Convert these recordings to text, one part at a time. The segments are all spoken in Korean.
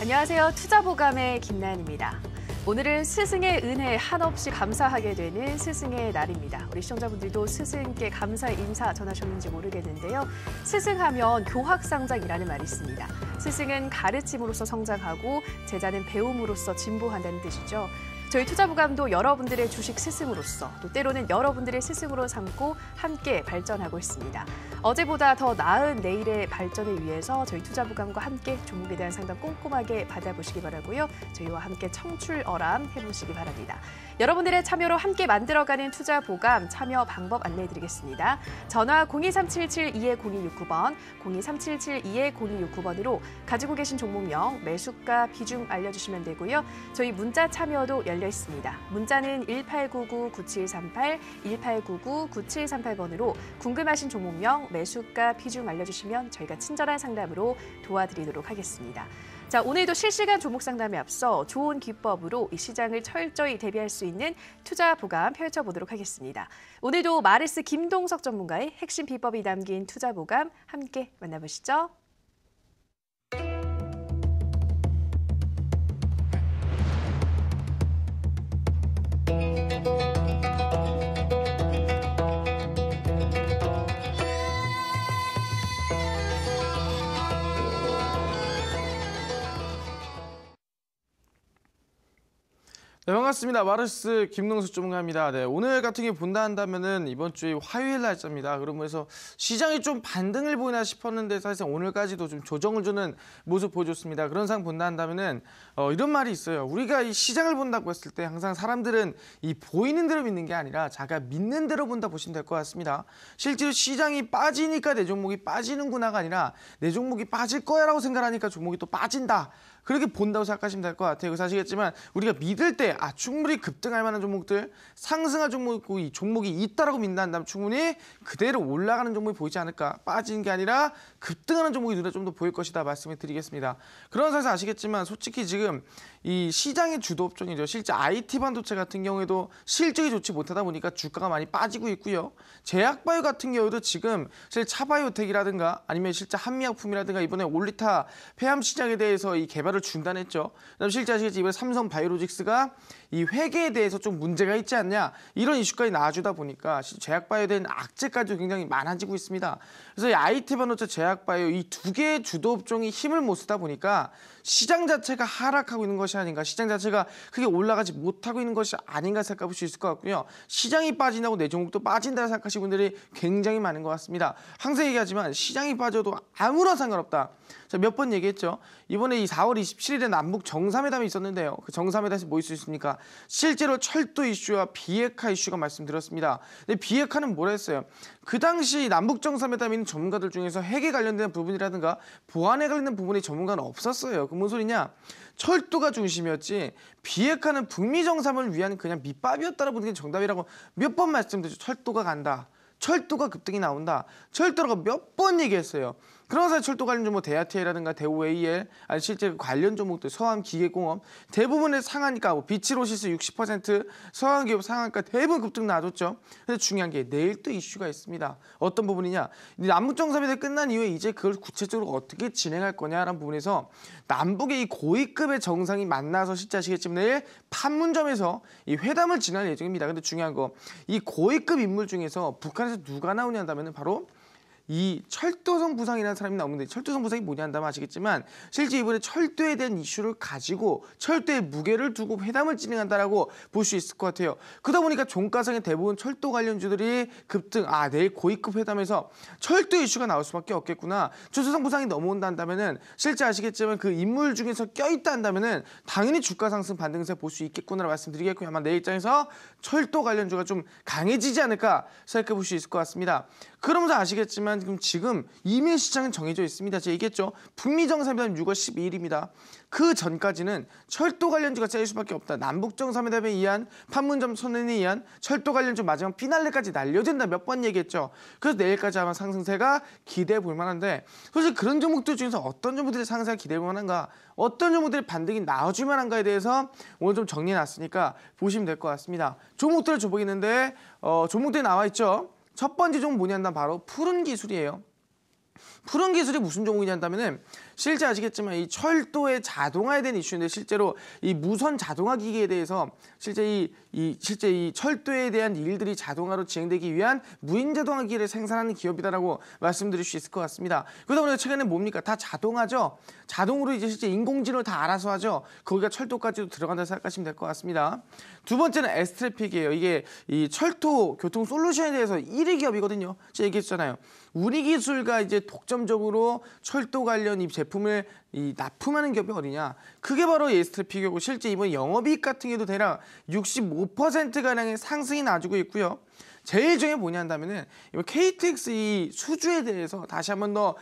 안녕하세요. 투자보감의 김나연입니다. 오늘은 스승의 은혜에 한없이 감사하게 되는 스승의 날입니다. 우리 시청자분들도 스승께 감사의 인사 전하셨는지 모르겠는데요. 스승하면 교학상장이라는 말이 있습니다. 스승은 가르침으로써 성장하고 제자는 배움으로써 진보한다는 뜻이죠. 저희 투자보감도 여러분들의 주식 스승으로서 또 때로는 여러분들의 스승으로 삼고 함께 발전하고 있습니다. 어제보다 더 나은 내일의 발전을 위해서 저희 투자보감과 함께 종목에 대한 상담 꼼꼼하게 받아보시기 바라고요. 저희와 함께 청출어람 해보시기 바랍니다. 여러분들의 참여로 함께 만들어가는 투자보감 참여 방법 안내해드리겠습니다. 전화 02377-20269번, 02377-20269번으로 가지고 계신 종목명, 매수가, 비중 알려주시면 되고요. 저희 문자 참여도 열려 있습니다. 문자는 1899-9738, 1899-9738번으로 궁금하신 종목명, 매수가, 비중 알려주시면 저희가 친절한 상담으로 도와드리도록 하겠습니다. 자, 오늘도 실시간 종목 상담에 앞서 좋은 기법으로 이 시장을 철저히 대비할 수 있는 투자 보감 펼쳐보도록 하겠습니다. 오늘도 마르스 김동석 전문가의 핵심 비법이 담긴 투자 보감 함께 만나보시죠. 네, 반갑습니다. 마르스 김동석 전문가입니다. 네, 오늘 같은 경우 본다 한다면은 이번 주에 화요일 날짜입니다. 그러면서 시장이 좀 반등을 보이나 싶었는데 사실 오늘까지도 좀 조정을 주는 모습 보여줬습니다. 그런 상황 본다 한다면은 이런 말이 있어요. 우리가 이 시장을 본다고 했을 때 항상 사람들은 이 보이는 대로 믿는 게 아니라 자기가 믿는 대로 본다 보시면 될 것 같습니다. 실제로 시장이 빠지니까 내 종목이 빠지는구나가 아니라 내 종목이 빠질 거야라고 생각하니까 종목이 또 빠진다. 그렇게 본다고 생각하시면 될 것 같아요. 그래서 아시겠지만 우리가 믿을 때 충분히 급등할 만한 종목들, 상승할 종목이 이 종목이 있다라고 믿는다면 충분히 그대로 올라가는 종목이 보이지 않을까. 빠지는 게 아니라 급등하는 종목이 눈에 좀 더 보일 것이다 말씀을 드리겠습니다. 그런 상황에서 아시겠지만 솔직히 지금 이 시장의 주도 업종이죠. 실제 IT 반도체 같은 경우에도 실적이 좋지 못하다 보니까 주가가 많이 빠지고 있고요. 제약바이오 같은 경우도 지금 실제 차바이오텍이라든가 아니면 실제 한미약품이라든가 이번에 올리타 폐암 시장에 대해서 이 개발을 중단했죠. 그다음 실제 아시겠지만 이번에 삼성바이오로직스가 이 회계에 대해서 좀 문제가 있지 않냐 이런 이슈까지 나와주다 보니까 제약바이오에 대한 악재까지 굉장히 많아지고 있습니다. 그래서 이 IT 반도체, 제약바이오 이 두 개의 주도 업종이 힘을 못 쓰다 보니까 시장 자체가 하락하고 있는 것이 아닌가, 시장 자체가 크게 올라가지 못하고 있는 것이 아닌가 생각해 수 있을 것 같고요. 시장이 빠진다고 내 종목도 빠진다 생각하시는 분들이 굉장히 많은 것 같습니다. 항상 얘기하지만 시장이 빠져도 아무런 상관없다. 몇 번 얘기했죠. 이번에 이 4월 27일에 남북 정상회담이 있었는데요. 그 정상회담에서 뭐 있을 수 있습니까? 실제로 철도 이슈와 비핵화 이슈가 말씀드렸습니다. 근데 비핵화는 뭐라 했어요? 그 당시 남북 정상회담에 있는 전문가들 중에서 핵에 관련된 부분이라든가 보안에 관련된 부분이 전문가는 없었어요. 그 뭔 소리냐? 철도가 중심이었지 비핵화는 북미 정상을 위한 그냥 밑밥이었다라고 보는 게 정답이라고 몇 번 말씀드렸죠. 철도가 간다. 철도가 급등이 나온다. 철도라고 몇 번 얘기했어요. 그러면서 철도 관련 종목 대하TI라든가 대우AEL, 아니 실제 관련 종목들 서암기계공업 대부분의 상한가, 비치로시스 60%, 서암기업 상한가 대부분 급등 나왔죠. 근데 중요한 게 내일 또 이슈가 있습니다. 어떤 부분이냐? 남북정상회담이 끝난 이후에 이제 그걸 구체적으로 어떻게 진행할 거냐라는 부분에서 남북의 이 고위급의 정상이 만나서 실제 아시겠지만 내일 판문점에서 이 회담을 진행할 예정입니다. 근데 중요한 거 이 고위급 인물 중에서 북한에서 누가 나오냐 한다면 바로 이 철도성 부상이라는 사람이 나오는데 철도성 부상이 뭐냐 한다면 아시겠지만 실제 이번에 철도에 대한 이슈를 가지고 철도의 무게를 두고 회담을 진행한다라고 볼 수 있을 것 같아요. 그러다 보니까 종가상의 대부분 철도 관련주들이 급등, 내일 고위급 회담에서 철도 이슈가 나올 수밖에 없겠구나. 철도성 부상이 넘어온다 한다면은 실제 아시겠지만 그 인물 중에서 껴있다 한다면은 당연히 주가 상승 반등세 볼 수 있겠구나 말씀드리겠고요. 아마 내 입장에서 철도 관련주가 좀 강해지지 않을까 생각해 볼 수 있을 것 같습니다. 그러면서 아시겠지만 지금 이미 시장은 정해져 있습니다. 제가 얘기했죠. 북미 정상회담 6월 12일입니다. 그 전까지는 철도 관련주가 쌓일 수밖에 없다. 남북 정상회담에 의한 판문점 선언에 의한 철도 관련주 마지막 피날레까지 날려진다. 몇 번 얘기했죠. 그래서 내일까지 아마 상승세가 기대해 볼 만한데 솔직히 그런 종목들 중에서 어떤 종목들이 상승세가 기대해 볼 만한가, 어떤 종목들이 반등이 나와줄 만한가에 대해서 오늘 좀 정리해 놨으니까 보시면 될 것 같습니다. 종목들을 줘보겠는데 종목들이 나와 있죠. 첫 번째 종목 뭐냐 한다면 바로 푸른 기술이에요. 푸른 기술이 무슨 종목이냐 한다면은 실제 아시겠지만 이 철도의 자동화에 대한 이슈인데 실제로 이 무선 자동화 기기에 대해서 실제 이 철도에 대한 일들이 자동화로 진행되기 위한 무인 자동화 기기를 생산하는 기업이다라고 말씀드릴 수 있을 것 같습니다. 그러다 보니까 최근에 뭡니까? 다 자동화죠. 자동으로 이제 실제 인공지능을 다 알아서 하죠. 거기가 철도까지도 들어간다 생각하시면 될 것 같습니다. 두 번째는 에스트래픽이에요. 이게 이 철도 교통 솔루션에 대해서 1위 기업이거든요. 제가 얘기했잖아요. 우리 기술가 이제 독점적으로 철도 관련 이 제품을 납품하는 기업이 어디냐? 그게 바로 에스트래픽이고 실제 이번 영업이익 같은 게도 대략 65%가량의 상승이 나주고 있고요. 제일 중요한 게 뭐냐 한다면은 이번 KTX 이 수주에 대해서 다시 한번 더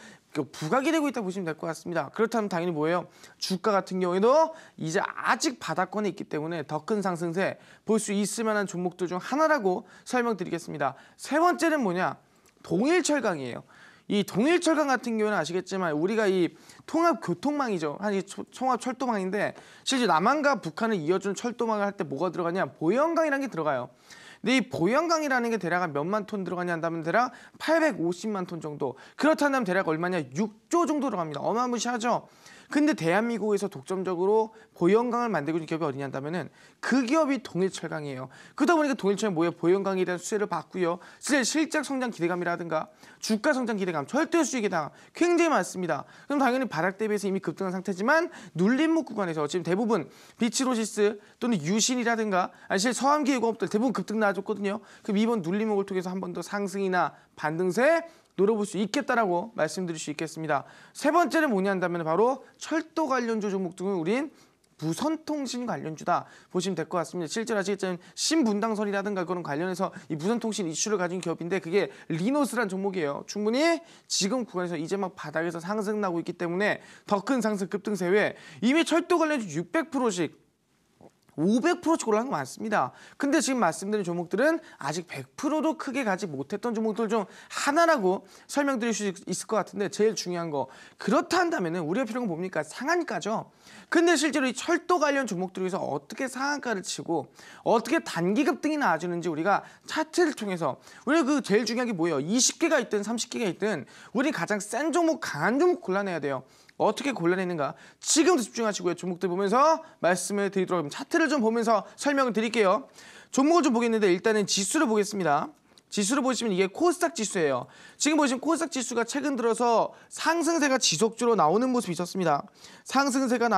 부각이 되고 있다고 보시면 될 것 같습니다. 그렇다면 당연히 뭐예요? 주가 같은 경우에도 이제 아직 바닥권에 있기 때문에 더 큰 상승세 볼 수 있을 만한 종목들 중 하나라고 설명드리겠습니다. 세 번째는 뭐냐? 동일철강이에요. 이 동일철강 같은 경우는 아시겠지만 우리가 이 통합교통망이죠. 이 통합철도망인데 실제 남한과 북한을 이어주는 철도망을 할 때 뭐가 들어가냐? 보연강이라는 게 들어가요. 근데 이 보연강이라는 게 대략 몇만 톤 들어가냐 한다면 대략 850만 톤 정도. 그렇다면 대략 얼마냐? 6조 정도 들어갑니다. 어마무시하죠. 근데 대한민국에서 독점적으로 보연강을 만들고 있는 기업이 어디냐 한다면은 그 기업이 동일철강이에요. 그러다 보니까 동일철이 뭐예요? 보연강에 대한 수혜를 받고요. 실적 성장 기대감이라든가 주가 성장 기대감, 철도 수익이다 굉장히 많습니다. 그럼 당연히 바닥 대비해서 이미 급등한 상태지만 눌림목 구간에서 지금 대부분 비치로시스 또는 유신이라든가 사실 서암기계공업들 대부분 급등 나와줬거든요. 그럼 이번 눌림목을 통해서 한 번 더 상승이나 반등세 노려볼 수 있겠다라고 말씀드릴 수 있겠습니다. 세 번째는 뭐냐 한다면 바로 철도 관련주 종목 등은 우린 무선통신 관련주다 보시면 될 것 같습니다. 실제로 아시겠지만 신분당선이라든가 그런 관련해서 이 무선통신 이슈를 가진 기업인데 그게 리노스란 종목이에요. 충분히 지금 구간에서 이제 막 바닥에서 상승 나고 있기 때문에 더 큰 상승 급등세 외에 이미 철도 관련주 600%씩 500%씩 올라간 거 많습니다. 근데 지금 말씀드린 종목들은 아직 100%도 크게 가지 못했던 종목들 중 하나라고 설명드릴 수 있을 것 같은데 제일 중요한 거 그렇다 한다면 우리가 필요한 건 뭡니까? 상한가죠. 근데 실제로 이 철도 관련 종목들에서 어떻게 상한가를 치고 어떻게 단기 급등이 나와주는지 우리가 차트를 통해서 우리가 그 제일 중요한 게 뭐예요? 20개가 있든 30개가 있든 우리 가장 센 종목, 강한 종목 골라내야 돼요. 어떻게 골라내는가? 지금부터 집중하시고요. 종목들 보면서 말씀을 드리도록 하겠습니다. 차트를 좀 보면서 설명을 드릴게요. 종목을 좀 보겠는데 일단은 지수를 보겠습니다. 지수를 보시면 이게 코스닥 지수예요. 지금 보시면 코스닥 지수가 최근 들어서 상승세가 지속적으로 나오는 모습이 있었습니다. 상승세가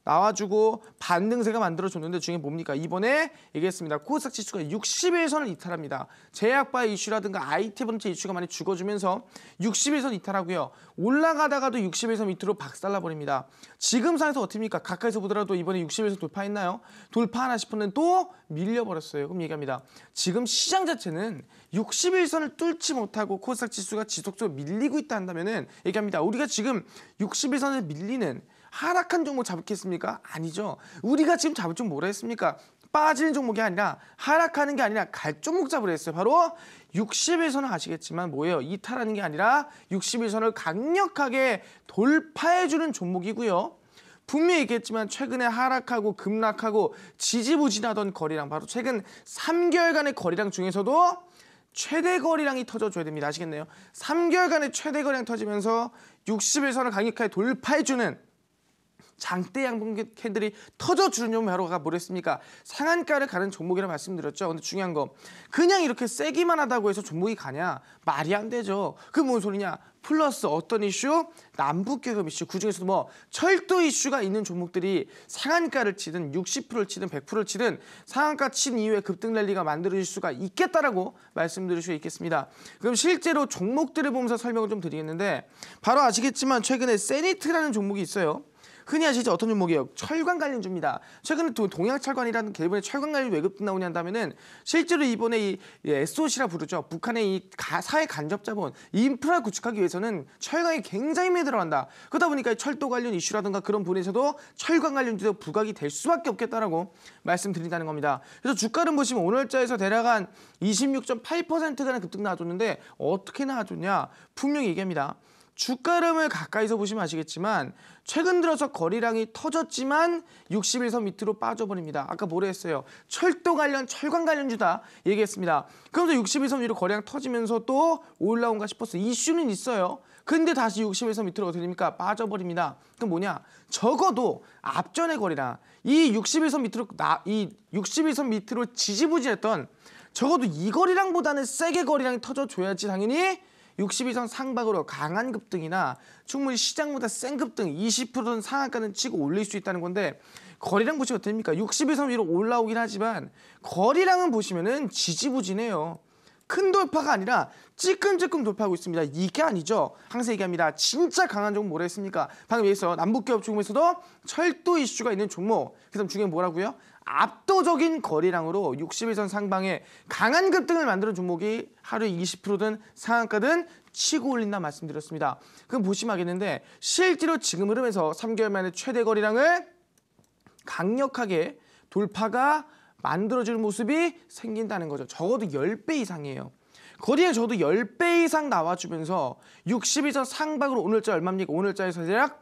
나와주고 반등세가 만들어줬는데 중에 뭡니까? 이번에 얘기했습니다. 코스닥 지수가 60일선을 이탈합니다. 제약바의 이슈라든가 IT 번째 이슈가 많이 죽어주면서 60일선 이탈하고요. 올라가다가도 60일선 밑으로 박살나버립니다. 지금 상에서 어떻습니까? 가까이서 보더라도 이번에 60일선 돌파했나요? 돌파하나 싶었는데 또 밀려버렸어요. 그럼 얘기합니다. 지금 시장 자체는 60일선을 뚫지 못하고 코스닥 지수가 지속적으로 밀리고 있다 한다면 얘기합니다. 우리가 지금 60일선을 밀리는 하락한 종목 잡겠습니까? 아니죠. 우리가 지금 잡을 종목 뭐라 했습니까? 빠지는 종목이 아니라 하락하는 게 아니라 갈 종목 잡으려 했어요. 바로 60일선을 아시겠지만 뭐예요? 이탈하는 게 아니라 60일선을 강력하게 돌파해주는 종목이고요. 분명히 얘기했지만 최근에 하락하고 급락하고 지지부진하던 거래량 바로 최근 3개월간의 거래량 중에서도 최대 거래량이 터져줘야 됩니다. 아시겠네요? 3개월간의 최대 거래량 터지면서 60일선을 강력하게 돌파해주는 장대 양봉 캔들이 터져주는 종목이 바로 뭐랬습니까? 상한가를 가는 종목이라 말씀드렸죠. 근데 중요한 거 그냥 이렇게 세기만 하다고 해서 종목이 가냐? 말이 안 되죠. 그게 뭔 소리냐? 플러스 어떤 이슈? 남북교섭 이슈. 그중에서도 뭐 철도 이슈가 있는 종목들이 상한가를 치든 60%를 치든 100%를 치든 상한가 친 이후에 급등 랠리가 만들어질 수가 있겠다라고 말씀드릴 수 있겠습니다. 그럼 실제로 종목들을 보면서 설명을 좀 드리겠는데 바로 아시겠지만 최근에 세니트라는 종목이 있어요. 흔히 아시죠? 어떤 종목이에요? 철강 관련주입니다. 최근에 동양철관이라는 개발의 철강 관련 왜 급등 나오냐 한다면은 실제로 이번에 이 SOC라 부르죠. 북한의 이 사회 간접 자본 인프라 구축하기 위해서는 철강이 굉장히 많이 들어간다. 그러다 보니까 철도 관련 이슈라든가 그런 부분에서도 철강 관련주도 부각이 될 수밖에 없겠다라고 말씀드린다는 겁니다. 그래서 주가를 보시면 오늘자에서 대략 한 26.8%가량 급등 나와줬는데 어떻게 나와줬냐? 분명히 얘기합니다. 주가 흐름을 가까이서 보시면 아시겠지만 최근 들어서 거래량이 터졌지만 60일선 밑으로 빠져버립니다. 아까 뭐라 했어요? 철도 관련, 철강 관련주다 얘기했습니다. 그러면서 60일선 위로 거래량 터지면서 또 올라온가 싶었어요. 이슈는 있어요. 근데 다시 60에서 밑으로 어떻게 됩니까? 빠져버립니다. 그럼 뭐냐? 적어도 앞전의 거리랑 이 60에서 밑으로 지지부진했던 적어도 이 거리랑보다는 세게 거리랑이 터져줘야지 당연히 62선 상박으로 강한 급등이나 충분히 시장보다 센 급등 20%는 상한가는 치고 올릴 수 있다는 건데 거리랑 보시면 어떻습니까? 62선 위로 올라오긴 하지만 거리랑은 보시면은 지지부진해요. 큰 돌파가 아니라 찔끔찔끔 돌파하고 있습니다. 이게 아니죠. 항상 얘기합니다. 진짜 강한 종목 뭐라 했습니까? 방금 여기서 남북기업 중에서도 철도 이슈가 있는 종목. 그 다음 중에 뭐라고요? 압도적인 거리량으로 61선 상방에 강한 급등을 만드는 종목이 하루에 20%든 상한가든 치고 올린다 말씀드렸습니다. 그럼 보시면 알겠는데 실제로 지금 흐름에서 3개월 만에 최대 거리량을 강력하게 돌파가 만들어지는 모습이 생긴다는 거죠. 적어도 10배 이상이에요. 거리에 적어도 10배 이상 나와주면서 62선 상방으로 오늘자 얼마입니까? 오늘자에서 대략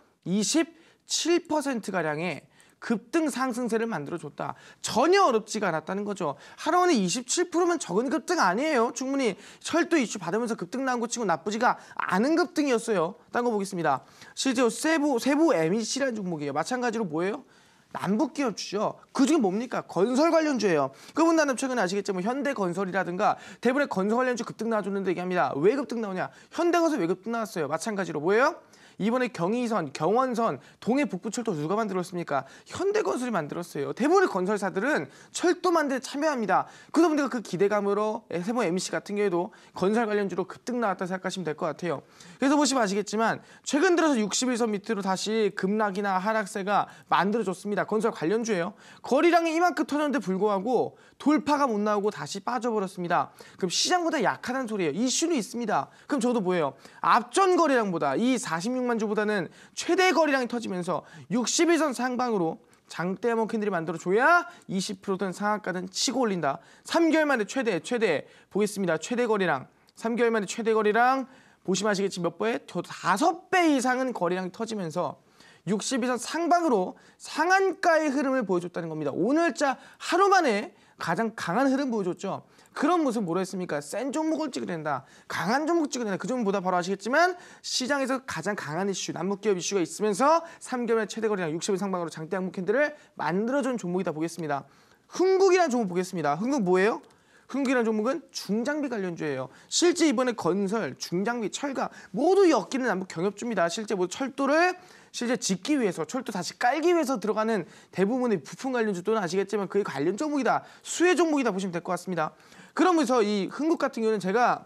27%가량의 급등 상승세를 만들어줬다. 전혀 어렵지가 않았다는 거죠. 하루 만에 27%면 적은 급등 아니에요. 충분히 철도 이슈 받으면서 급등 나온 거 치고 나쁘지가 않은 급등이었어요. 딴 거 보겠습니다. 실제로 세부 MEC라는 종목이에요. 마찬가지로 뭐예요? 남북기업주죠. 그중에 뭡니까? 건설 관련주예요. 그분들은 최근에 아시겠지만 현대건설이라든가 대부분의 건설 관련주 급등 나와줬는데 얘기합니다. 왜 급등 나오냐? 현대건설 왜 급등 나왔어요? 마찬가지로 뭐예요? 이번에 경의선, 경원선, 동해 북부철도 누가 만들었습니까? 현대건설이 만들었어요. 대부분의 건설사들은 철도 만드는 데 참여합니다. 그러다 보니까 그 기대감으로 세모 MC 같은 경우에도 건설 관련주로 급등 나왔다 생각하시면 될 것 같아요. 그래서 보시면 아시겠지만 최근 들어서 61선 밑으로 다시 급락이나 하락세가 만들어졌습니다. 건설 관련주예요. 거리량이 이만큼 터졌는데 불구하고 돌파가 못 나오고 다시 빠져버렸습니다. 그럼 시장보다 약하다는 소리예요. 이슈는 있습니다. 그럼 저도 뭐예요? 앞전 거리량보다 이 46만 주보다는 최대 거리량이 터지면서 61선 상방으로 장대 한번 캔들이 만들어줘야 20%든 상한가든 치고 올린다. 3개월 만에 최대 보겠습니다. 최대 거리량 3개월 만에 최대 거리량 보시면 아시겠지만 몇 배? 저도 5배 이상은 거리량이 터지면서 62선 상방으로 상한가의 흐름을 보여줬다는 겁니다. 오늘자 하루 만에 가장 강한 흐름 보여줬죠. 그런 모습 뭐라 했습니까? 센 종목을 찍어야 된다. 강한 종목 찍어야 된다. 그 종목보다 바로 아시겠지만 시장에서 가장 강한 이슈, 남북기업 이슈가 있으면서 3개월 최대 거리량 60일 상방으로 장대 항목 캔들을 만들어준 종목이다 보겠습니다. 흥국이라는 종목 보겠습니다. 흥국 뭐예요? 흥국이라는 종목은 중장비 관련주예요. 실제 이번에 건설, 중장비, 철강 모두 엮이는 남북 경협주입니다. 실제 모두 철도를 짓기 위해서 철도 다시 깔기 위해서 들어가는 대부분의 부품 관련주 또는 아시겠지만 그의 관련 종목이다. 수혜 종목이다 보시면 될 것 같습니다. 그러면서 이 흥국 같은 경우는 제가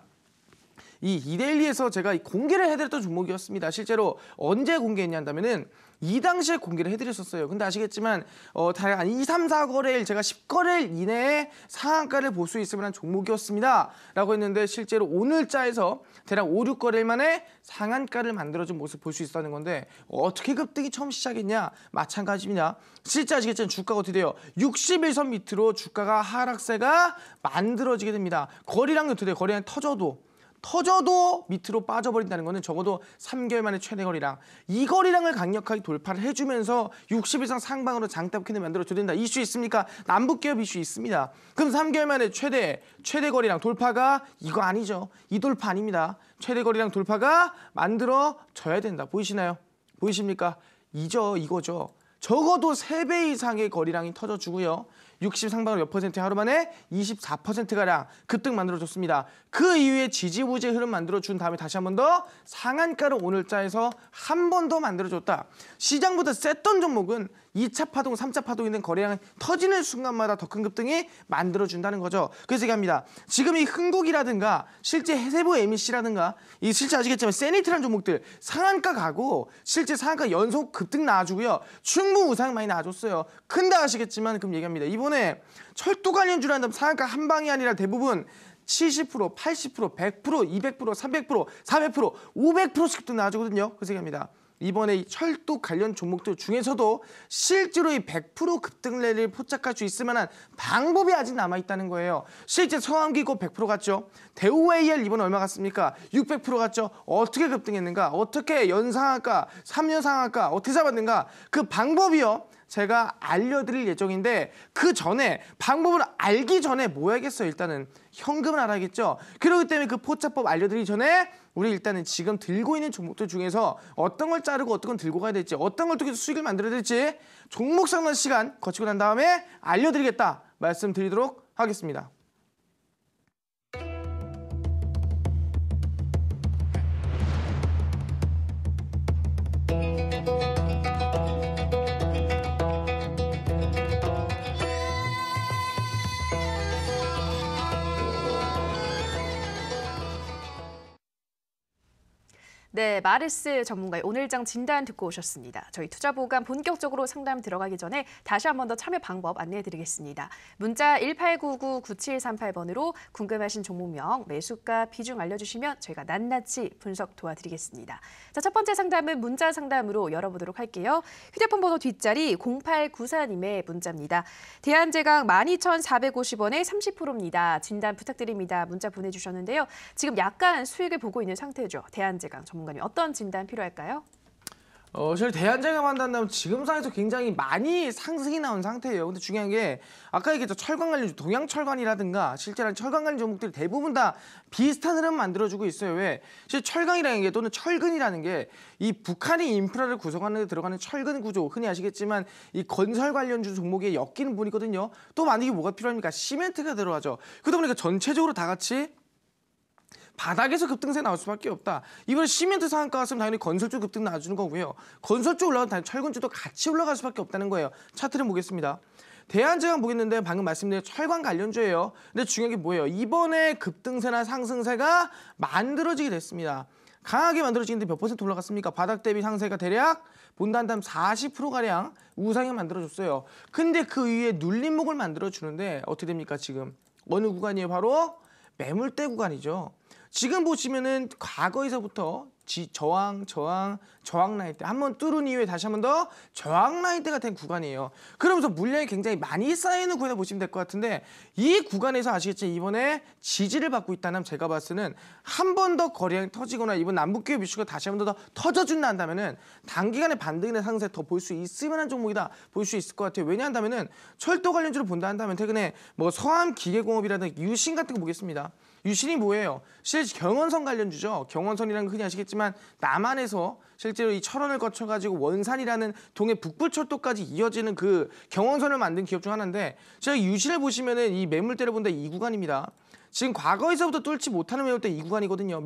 이 이데일리에서 제가 공개를 해드렸던 종목이었습니다. 실제로 언제 공개했냐 한다면은 이 당시에 공개를 해드렸었어요. 근데 아시겠지만 다양 한 2, 3, 4거래일 제가 10거래일 이내에 상한가를 볼 수 있을 만한 종목이었습니다. 라고 했는데 실제로 오늘자에서 대략 5, 6거래일 만에 상한가를 만들어준 모습 볼 수 있었다는 건데 어떻게 급등이 처음 시작했냐? 마찬가지입니다. 실제 아시겠지만 주가가 어떻게 돼요? 61선 밑으로 주가가 하락세가 만들어지게 됩니다. 거리량이 어떻게 돼요? 거리량 터져도 밑으로 빠져버린다는 것은 적어도 3개월 만에 최대 거리량 이 거리량을 강력하게 돌파를 해주면서 60일상 상방으로 장대 캔들 만들어줘야 된다. 이슈 있습니까? 남북기업 이슈 있습니다. 그럼 3개월 만에 최대 거리량 돌파가 이거 아니죠. 이 돌파 아닙니다. 최대 거리량 돌파가 만들어져야 된다. 보이시나요? 보이십니까? 이거죠. 적어도 3배 이상의 거리량이 터져주고요. 60 상방으로 몇 퍼센트 하루 만에 24%가량 급등 만들어줬습니다. 그 이후에 지지부지 흐름 만들어준 다음에 다시 한 번 더 상한가를 오늘자에서 한 번 더 만들어줬다. 시장보다 셌던 종목은 2차 파동, 3차 파동 있는 거래량이 터지는 순간마다 더 큰 급등이 만들어준다는 거죠. 그래서 얘기합니다. 지금 이 흥국이라든가 실제 세부 MEC라든가 이 실제 아시겠지만 세니트라는 종목들 상한가 가고 실제 상한가 연속 급등 나와주고요. 충분 우상 많이 나와줬어요. 근데 아시겠지만 그럼 얘기합니다. 이번에 철도 관련주라는 상한가 한 방이 아니라 대부분 70%, 80%, 100%, 200%, 300%, 400%, 500%씩 또 나와주거든요. 그래서 얘기합니다. 이번에 이 철도 관련 종목들 중에서도 실제로 이 100% 급등 랠리를 포착할 수 있을 만한 방법이 아직 남아있다는 거예요. 실제 성암기고 100% 갔죠. 대우AL 이번에 얼마 갔습니까? 600% 갔죠. 어떻게 급등했는가? 어떻게 연상한가? 3년 상한가? 어떻게 잡았는가? 그 방법이요. 제가 알려드릴 예정인데 그 전에 방법을 알기 전에 뭐 해야겠어요? 일단은 현금을 알아야겠죠. 그렇기 때문에 그 포차법 알려드리기 전에 우리 일단은 지금 들고 있는 종목들 중에서 어떤 걸 자르고 어떤 걸 들고 가야 될지 어떤 걸 통해서 수익을 만들어야 될지 종목 상담 시간 거치고 난 다음에 알려드리겠다 말씀드리도록 하겠습니다. 네, 마르스 전문가의 오늘장 진단 듣고 오셨습니다. 저희 투자보감 본격적으로 상담 들어가기 전에 다시 한 번 더 참여 방법 안내해드리겠습니다. 문자 1899-9738번으로 궁금하신 종목명, 매수가, 비중 알려주시면 저희가 낱낱이 분석 도와드리겠습니다. 자, 첫 번째 상담은 문자 상담으로 열어보도록 할게요. 휴대폰 번호 뒷자리 0894님의 문자입니다. 대한제강 12,450원에 30%입니다. 진단 부탁드립니다. 문자 보내주셨는데요. 지금 약간 수익을 보고 있는 상태죠. 대한제강 전문가님 어떤 진단 필요할까요? 저희 대한제강 한다면 지금 상에서 굉장히 많이 상승이 나온 상태예요. 근데 중요한 게 아까 얘기했죠. 철강 관련 동양철강이라든가 실제로 철강 관련 종목들이 대부분 다 비슷한 흐름 만들어주고 있어요. 왜? 실제 철강이라는 게 또는 철근이라는 게 이 북한의 인프라를 구성하는 데 들어가는 철근 구조 흔히 아시겠지만 이 건설 관련주 종목에 엮이는 부분이거든요. 또 만약에 뭐가 필요합니까? 시멘트가 들어가죠. 그러다 보니까 전체적으로 다 같이 바닥에서 급등세 나올 수밖에 없다. 이번에 시멘트 상한가 갔으면 당연히 건설주 급등 나와주는 거고요. 건설주 올라가면 당연히 철근주도 같이 올라갈 수밖에 없다는 거예요. 차트를 보겠습니다. 대한제강 보겠는데 방금 말씀드린 철강 관련주예요. 근데 중요한 게 뭐예요? 이번에 급등세나 상승세가 만들어지게 됐습니다. 강하게 만들어지는데 몇 퍼센트 올라갔습니까? 바닥 대비 상세가 대략 본단담 40%가량 우상향 만들어줬어요. 근데 그 위에 눌림목을 만들어주는데 어떻게 됩니까? 지금 어느 구간이에요? 바로 매물대 구간이죠. 지금 보시면은 과거에서부터 저항 라인 때 한 번 뚫은 이후에 다시 한 번 더 저항 라인 때가 된 구간이에요. 그러면서 물량이 굉장히 많이 쌓이는 구간을 보시면 될 것 같은데 이 구간에서 아시겠지만 이번에 지지를 받고 있다면 제가 봤을 때는 한 번 더 거래량이 터지거나 이번 남북기업 이슈가 다시 한 번 더 터져준다 한다면은 단기간에 반등이나 상세 더 볼 수 있을 만한 종목이다 볼 수 있을 것 같아요. 왜냐한다면은 철도 관련주를 본다 한다면 최근에 뭐 서암기계공업이라든가 유신 같은 거 보겠습니다. 유신이 뭐예요? 실제 경원선 관련주죠. 경원선이라는 거 흔히 아시겠지만 남한에서 실제로 이 철원을 거쳐가지고 원산이라는 동해 북부철도까지 이어지는 그 경원선을 만든 기업 중 하나인데 제가 유신을 보시면은 이 매물대를 본다 이 구간입니다. 지금 과거에서부터 뚫지 못하는 매물대 이 구간이거든요.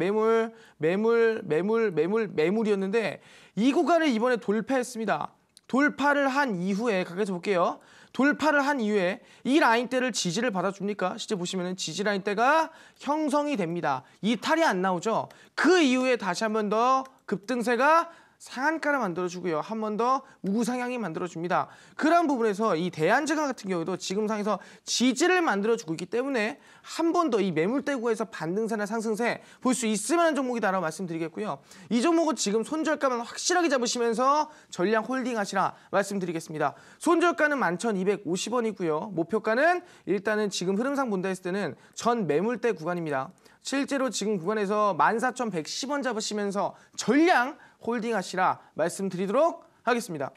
매물이었는데 이 구간을 이번에 돌파했습니다. 돌파를 한 이후에 가까이서 볼게요. 돌파를 한 이후에 이 라인대를 지지를 받아줍니까? 실제 보시면은 지지 라인대가 형성이 됩니다. 이탈이 안 나오죠? 그 이후에 다시 한 번 더 급등세가 상한가를 만들어주고요. 한 번 더 우상향이 만들어줍니다. 그런 부분에서 이 대한제강 같은 경우도 지금 상에서 지지를 만들어주고 있기 때문에 한 번 더 이 매물대구에서 반등세나 상승세 볼 수 있을 만한 종목이다라고 말씀드리겠고요. 이 종목은 지금 손절가만 확실하게 잡으시면서 전량 홀딩하시라 말씀드리겠습니다. 손절가는 11,250원이고요. 목표가는 일단은 지금 흐름상 본다 했을 때는 전 매물대 구간입니다. 실제로 지금 구간에서 14,110원 잡으시면서 전량 홀딩하시라 말씀드리도록 하겠습니다.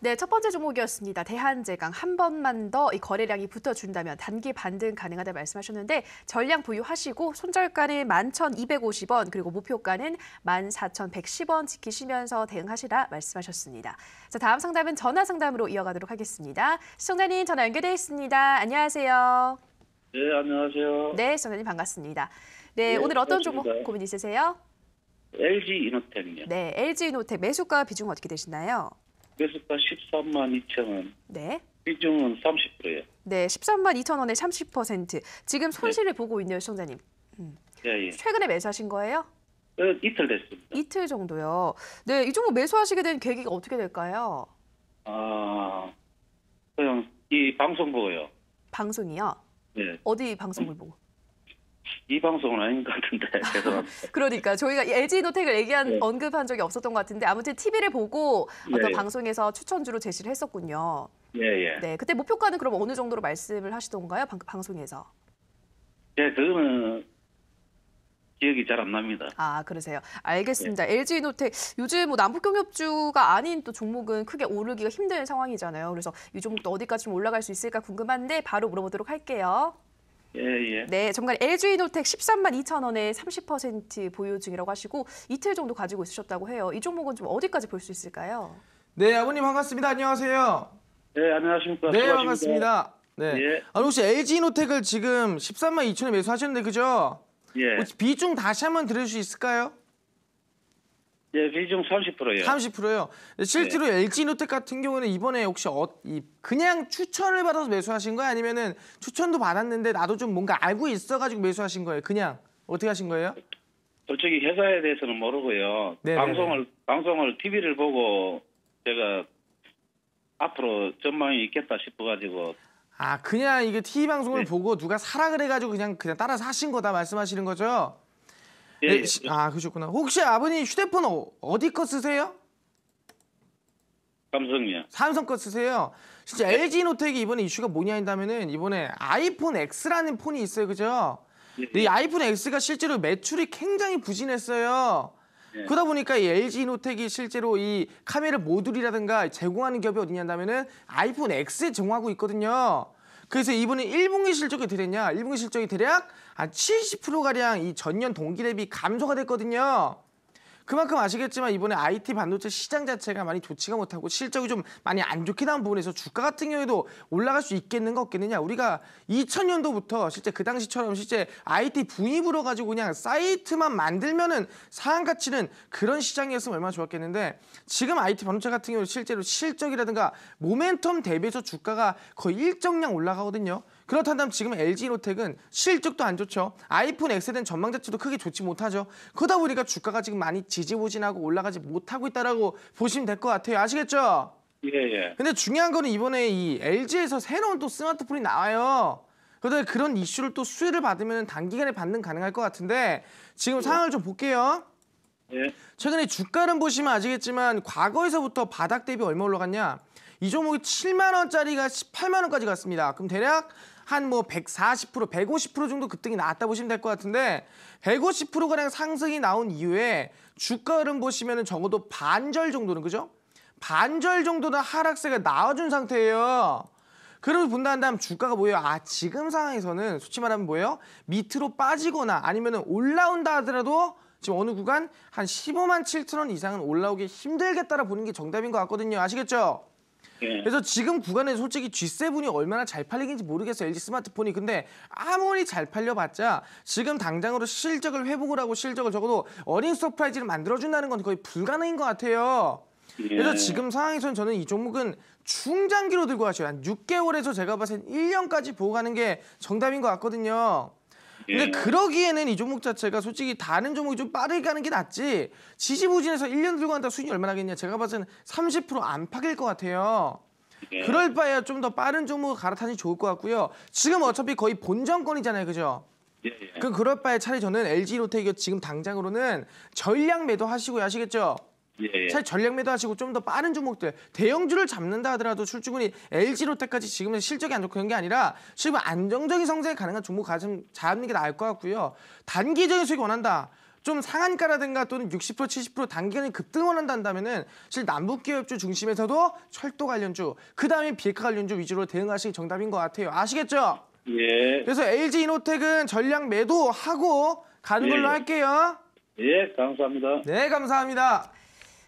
네, 첫 번째 종목이었습니다. 대한제강 한 번만 더 이 거래량이 붙어준다면 단기 반등 가능하다 말씀하셨는데 전량 보유하시고 손절가는 11,250원 그리고 목표가는 14,110원 지키시면서 대응하시라 말씀하셨습니다. 자, 다음 상담은 전화 상담으로 이어가도록 하겠습니다. 시청자님 전화 연결되어 있습니다. 안녕하세요. 네, 안녕하세요. 네, 시청자님 반갑습니다. 네, 네, 오늘 어떤 반갑습니다. 종목 고민 있으세요? LG이노텍이요. 네, LG이노텍 매수가 비중 어떻게 되시나요? 매수가 132,000원. 네. 비중은 30%예요. 네, 132,000원에 30%. 지금 손실을 보고 있네요, 시청자님. 예, 예. 최근에 매수하신 거예요? 이틀 됐습니다. 이틀 정도요. 네, 이 종목 매수하시게 된 계기가 어떻게 될까요? 그냥 이 방송 보고요. 방송이요? 네. 어디 방송을 보고? 이 방송은 아닌 것 같은데 죄송합니다. 그러니까 저희가 LG노텍을 네. 언급한 적이 없었던 것 같은데 아무튼 TV를 보고 어떤 네. 방송에서 추천주로 제시를 했었군요. 예, 예. 네, 그때 목표가는 그럼 어느 정도로 말씀을 하시던가요? 방송에서? 예, 그거는 기억이 잘 안 납니다. 아, 그러세요. 알겠습니다. LG이노텍 요즘 뭐 남북경협주가 아닌 또 종목은 크게 오르기가 힘든 상황이잖아요. 그래서 이 종목도 어디까지 좀 올라갈 수 있을까 궁금한데 바로 물어보도록 할게요. 예, 예. 네, 정말 LG이노텍 13만 2천 원에 30% 보유 중이라고 하시고 이틀 정도 가지고 있으셨다고 해요. 이 종목은 좀 어디까지 볼 수 있을까요? 네, 아버님 반갑습니다. 안녕하세요. 네, 안녕하십니까. 네, 수고하십니다. 반갑습니다. 네. 예. 혹시 LG이노텍을 지금 13만 2천에 매수하셨는데 그죠? 예. 혹시 비중 다시 한번 들을 수 있을까요? 예, 비중 30%요. 30%요. 실제로 LG이노텍 같은 경우는 이번에 혹시 그냥 추천을 받아서 매수하신 거예요? 아니면은 추천도 받았는데 나도 좀 뭔가 알고 있어가지고 매수하신 거예요? 그냥 어떻게 하신 거예요? 솔직히 회사에 대해서는 모르고요. 네네네. 방송을 TV를 보고 제가 앞으로 전망이 있겠다 싶어가지고. 아, 그냥 이게 TV 방송을 네. 보고 누가 사라 그래가지고 그냥 따라서 하신 거다 말씀하시는 거죠? 예, 네, 예. 아, 그러셨구나. 혹시 아버님 휴대폰 어디 거 쓰세요? 삼성이요. 삼성 거 쓰세요. 진짜 LG이노텍이 이번에 이슈가 뭐냐 한다면은 이번에 아이폰 X라는 폰이 있어요, 그죠? 예, 근데 이 아이폰 X가 실제로 매출이 굉장히 부진했어요. 예. 그러다 보니까 이 LG이노텍이 실제로 이 카메라 모듈이라든가 제공하는 기업이 어디냐 한다면은 아이폰 X에 제공하고 있거든요. 그래서 이번에 1분기 실적이 어떻게 됐냐? 1분기 실적이 대략 한 70%가량 이 전년 동기 대비 감소가 됐거든요. 그만큼 아시겠지만 이번에 IT 반도체 시장 자체가 많이 좋지가 못하고 실적이 좀 많이 안 좋게 나온 부분에서 주가 같은 경우에도 올라갈 수 있겠는가 없겠느냐. 우리가 2000년도부터 실제 그 당시처럼 실제 IT 분입으로 가지고 그냥 사이트만 만들면은 상한 가치는 그런 시장이었으면 얼마나 좋았겠는데 지금 IT 반도체 같은 경우는 실제로 실적이라든가 모멘텀 대비해서 주가가 거의 일정량 올라가거든요. 그렇다면 지금 LG이노텍은 실적도 안 좋죠. 아이폰 X에 대한 전망 자체도 크게 좋지 못하죠. 그러다 보니까 주가가 지금 많이 지지부진하고 올라가지 못하고 있다라고 보시면 될 것 같아요. 아시겠죠? 예, 예. 근데 중요한 거는 이번에 이 LG에서 새로운 또 스마트폰이 나와요. 그런데 그런 이슈를 또 수혜를 받으면 단기간에 반등 가능할 것 같은데 지금 상황을 좀 볼게요. 예. 최근에 주가를 보시면 아시겠지만 과거에서부터 바닥 대비 얼마 올라갔냐? 이 종목이 7만 원짜리가 18만 원까지 갔습니다. 그럼 대략 한 뭐 140%, 150% 정도 급등이 나왔다 보시면 될 것 같은데 150%가량 상승이 나온 이후에 주가 흐름 보시면은 적어도 반절 정도는 그죠? 반절 정도는 하락세가 나와준 상태예요. 그러면 본다 한다면 주가가 뭐예요? 아, 지금 상황에서는 솔직히 말하면 뭐예요? 밑으로 빠지거나 아니면 올라온다 하더라도 지금 어느 구간 한 15만 7천 원 이상은 올라오기 힘들겠다라 보는 게 정답인 것 같거든요. 아시겠죠? 예. 그래서 지금 구간에 솔직히 G7이 얼마나 잘 팔리는지 모르겠어요. LG 스마트폰이. 근데 아무리 잘 팔려봤자 지금 당장으로 실적을 회복을 하고 실적을 적어도 어닝 서프라이즈를 만들어준다는 건 거의 불가능인 것 같아요. 그래서 예. 지금 상황에서는 저는 이 종목은 중장기로 들고 가셔요. 한 6개월에서 제가 봤을 때 1년까지 보고 가는 게 정답인 것 같거든요. 근데 예. 그러기에는 이 종목 자체가 솔직히 다른 종목이 좀 빠르게 가는 게 낫지 지지부진해서 1년 들고 간다 수익이 얼마나 하겠냐. 제가 봤을 때는 30% 안팎일 것 같아요. 예. 그럴 바에야 좀 더 빠른 종목을 갈아타니 좋을 것 같고요. 지금 어차피 거의 본전권이잖아요. 그죠? 예. 예. 그럼 그럴 바에 차라리 저는 LG이노텍이 지금 당장으로는 전량 매도하시고요. 아시겠죠? 예. 예. 차라리 전략 매도하시고 좀 더 빠른 종목들 대형주를 잡는다 하더라도 출주군이 LG로텍까지 지금은 실적이 안 좋고 그런 게 아니라 지금 안정적인 성장이 가능한 종목 잡는 게 나을 것 같고요. 단기적인 수익 원한다. 좀 상한가라든가 또는 60% 70% 단기간에 급등을 원한다 한다면은 실 남북기업주 중심에서도 철도 관련주 그다음에 비핵화 관련주 위주로 대응하시기 정답인 것 같아요. 아시겠죠? 예. 그래서 LG이노텍은 전략 매도하고 가는 걸로 예. 할게요. 예, 감사합니다. 네, 감사합니다.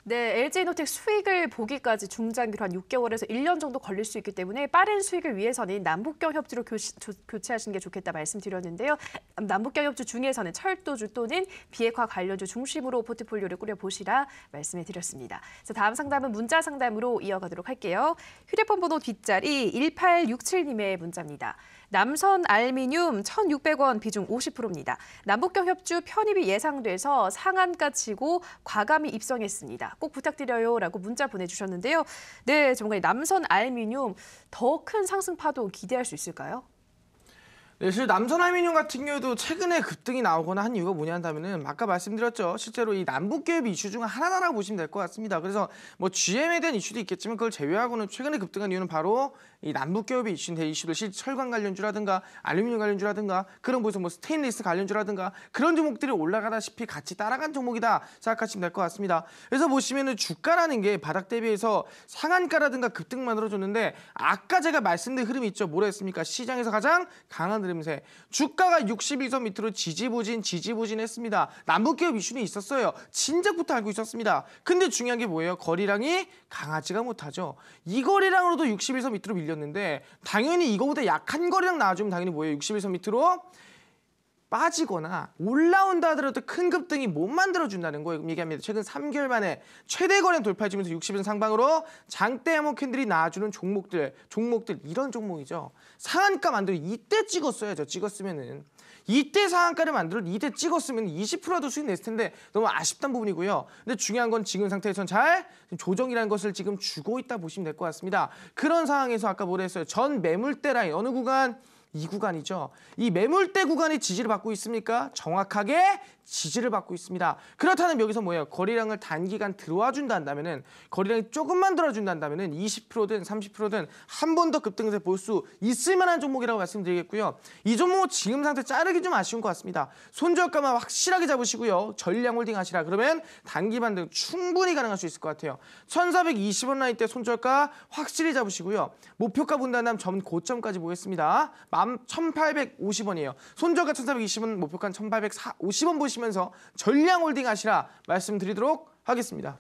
네, LG이노텍 수익을 보기까지 중장기로 한 6개월에서 1년 정도 걸릴 수 있기 때문에 빠른 수익을 위해서는 남북경 협주로 교체하시는 게 좋겠다 말씀드렸는데요. 남북경 협주 중에서는 철도주 또는 비핵화 관련주 중심으로 포트폴리오를 꾸려보시라 말씀해드렸습니다. 자, 다음 상담은 문자 상담으로 이어가도록 할게요. 휴대폰 번호 뒷자리 1867님의 문자입니다. 남선 알미늄 1,600원 비중 50%입니다. 남북경 협주 편입이 예상돼서 상한가 치고 과감히 입성했습니다. 꼭 부탁드려요 라고 문자 보내주셨는데요. 네, 정말 남선 알미늄 더 큰 상승 파도 기대할 수 있을까요? 네, 실제 남선알미늄 같은 경우도 최근에 급등이 나오거나 한 이유가 뭐냐 한다면은 아까 말씀드렸죠. 실제로 이 남북기업 이슈 중 하나라고 보시면 될 것 같습니다. 그래서 뭐 GM에 대한 이슈도 있겠지만 그걸 제외하고는 최근에 급등한 이유는 바로 이 남북기업의 이슈들, 실제 철강 관련주라든가 알루미늄 관련주라든가 그런 곳에서 뭐 스테인리스 관련주라든가 그런 종목들이 올라가다시피 같이 따라간 종목이다 생각하시면 될 것 같습니다. 그래서 보시면은 주가라는 게 바닥 대비해서 상한가라든가 급등 만들어줬는데 아까 제가 말씀드린 흐름이 있죠. 뭐라 했습니까? 시장에서 가장 강한 흐름세. 주가가 61선 밑으로 지지부진했습니다. 남북기업 이슈는 있었어요. 진작부터 알고 있었습니다. 근데 중요한 게 뭐예요? 거래량이 강하지가 못하죠. 이 거래량으로도 61선 밑으로 밀렸는데 당연히 이거보다 약한 거래량 나와주면 당연히 뭐예요? 61선 밑으로 빠지거나 올라온다 하더라도 큰 급등이 못 만들어준다는 거예요. 얘기합니다. 최근 3개월 만에 최대 거래량 돌파해주면서 60일 상방으로 장대 암호 캔들이 나와주는 종목들 이런 종목이죠. 상한가 만들어 이때 찍었어야죠. 찍었으면은 이때 상한가를 만들어 이때 찍었으면 20%라도 수익 냈을 텐데 너무 아쉽다는 부분이고요. 근데 중요한 건 지금 상태에선 잘 조정이라는 것을 지금 주고 있다 보시면 될 것 같습니다. 그런 상황에서 아까 뭐라 했어요? 전 매물대 라인 어느 구간? 이 구간이죠. 이 매물대 구간이 지지를 받고 있습니까? 정확하게 지지를 받고 있습니다. 그렇다면 여기서 뭐예요? 거래량을 단기간 들어와 준다 한다면은 거래량이 조금만 들어준다 한다면은 20%든 30%든 한 번 더 급등해서 볼 수 있을 만한 종목이라고 말씀드리겠고요. 이 종목 지금 상태 자르기 좀 아쉬운 것 같습니다. 손절가만 확실하게 잡으시고요. 전량 홀딩 하시라. 그러면 단기 반등 충분히 가능할 수 있을 것 같아요. 1420원 라인 때 손절가 확실히 잡으시고요. 목표가 본다면 전 고점까지 보겠습니다. 1850원이에요. 손절가 1420원, 목표가 1850원 보시면서 전량 홀딩 하시라 말씀드리도록 하겠습니다.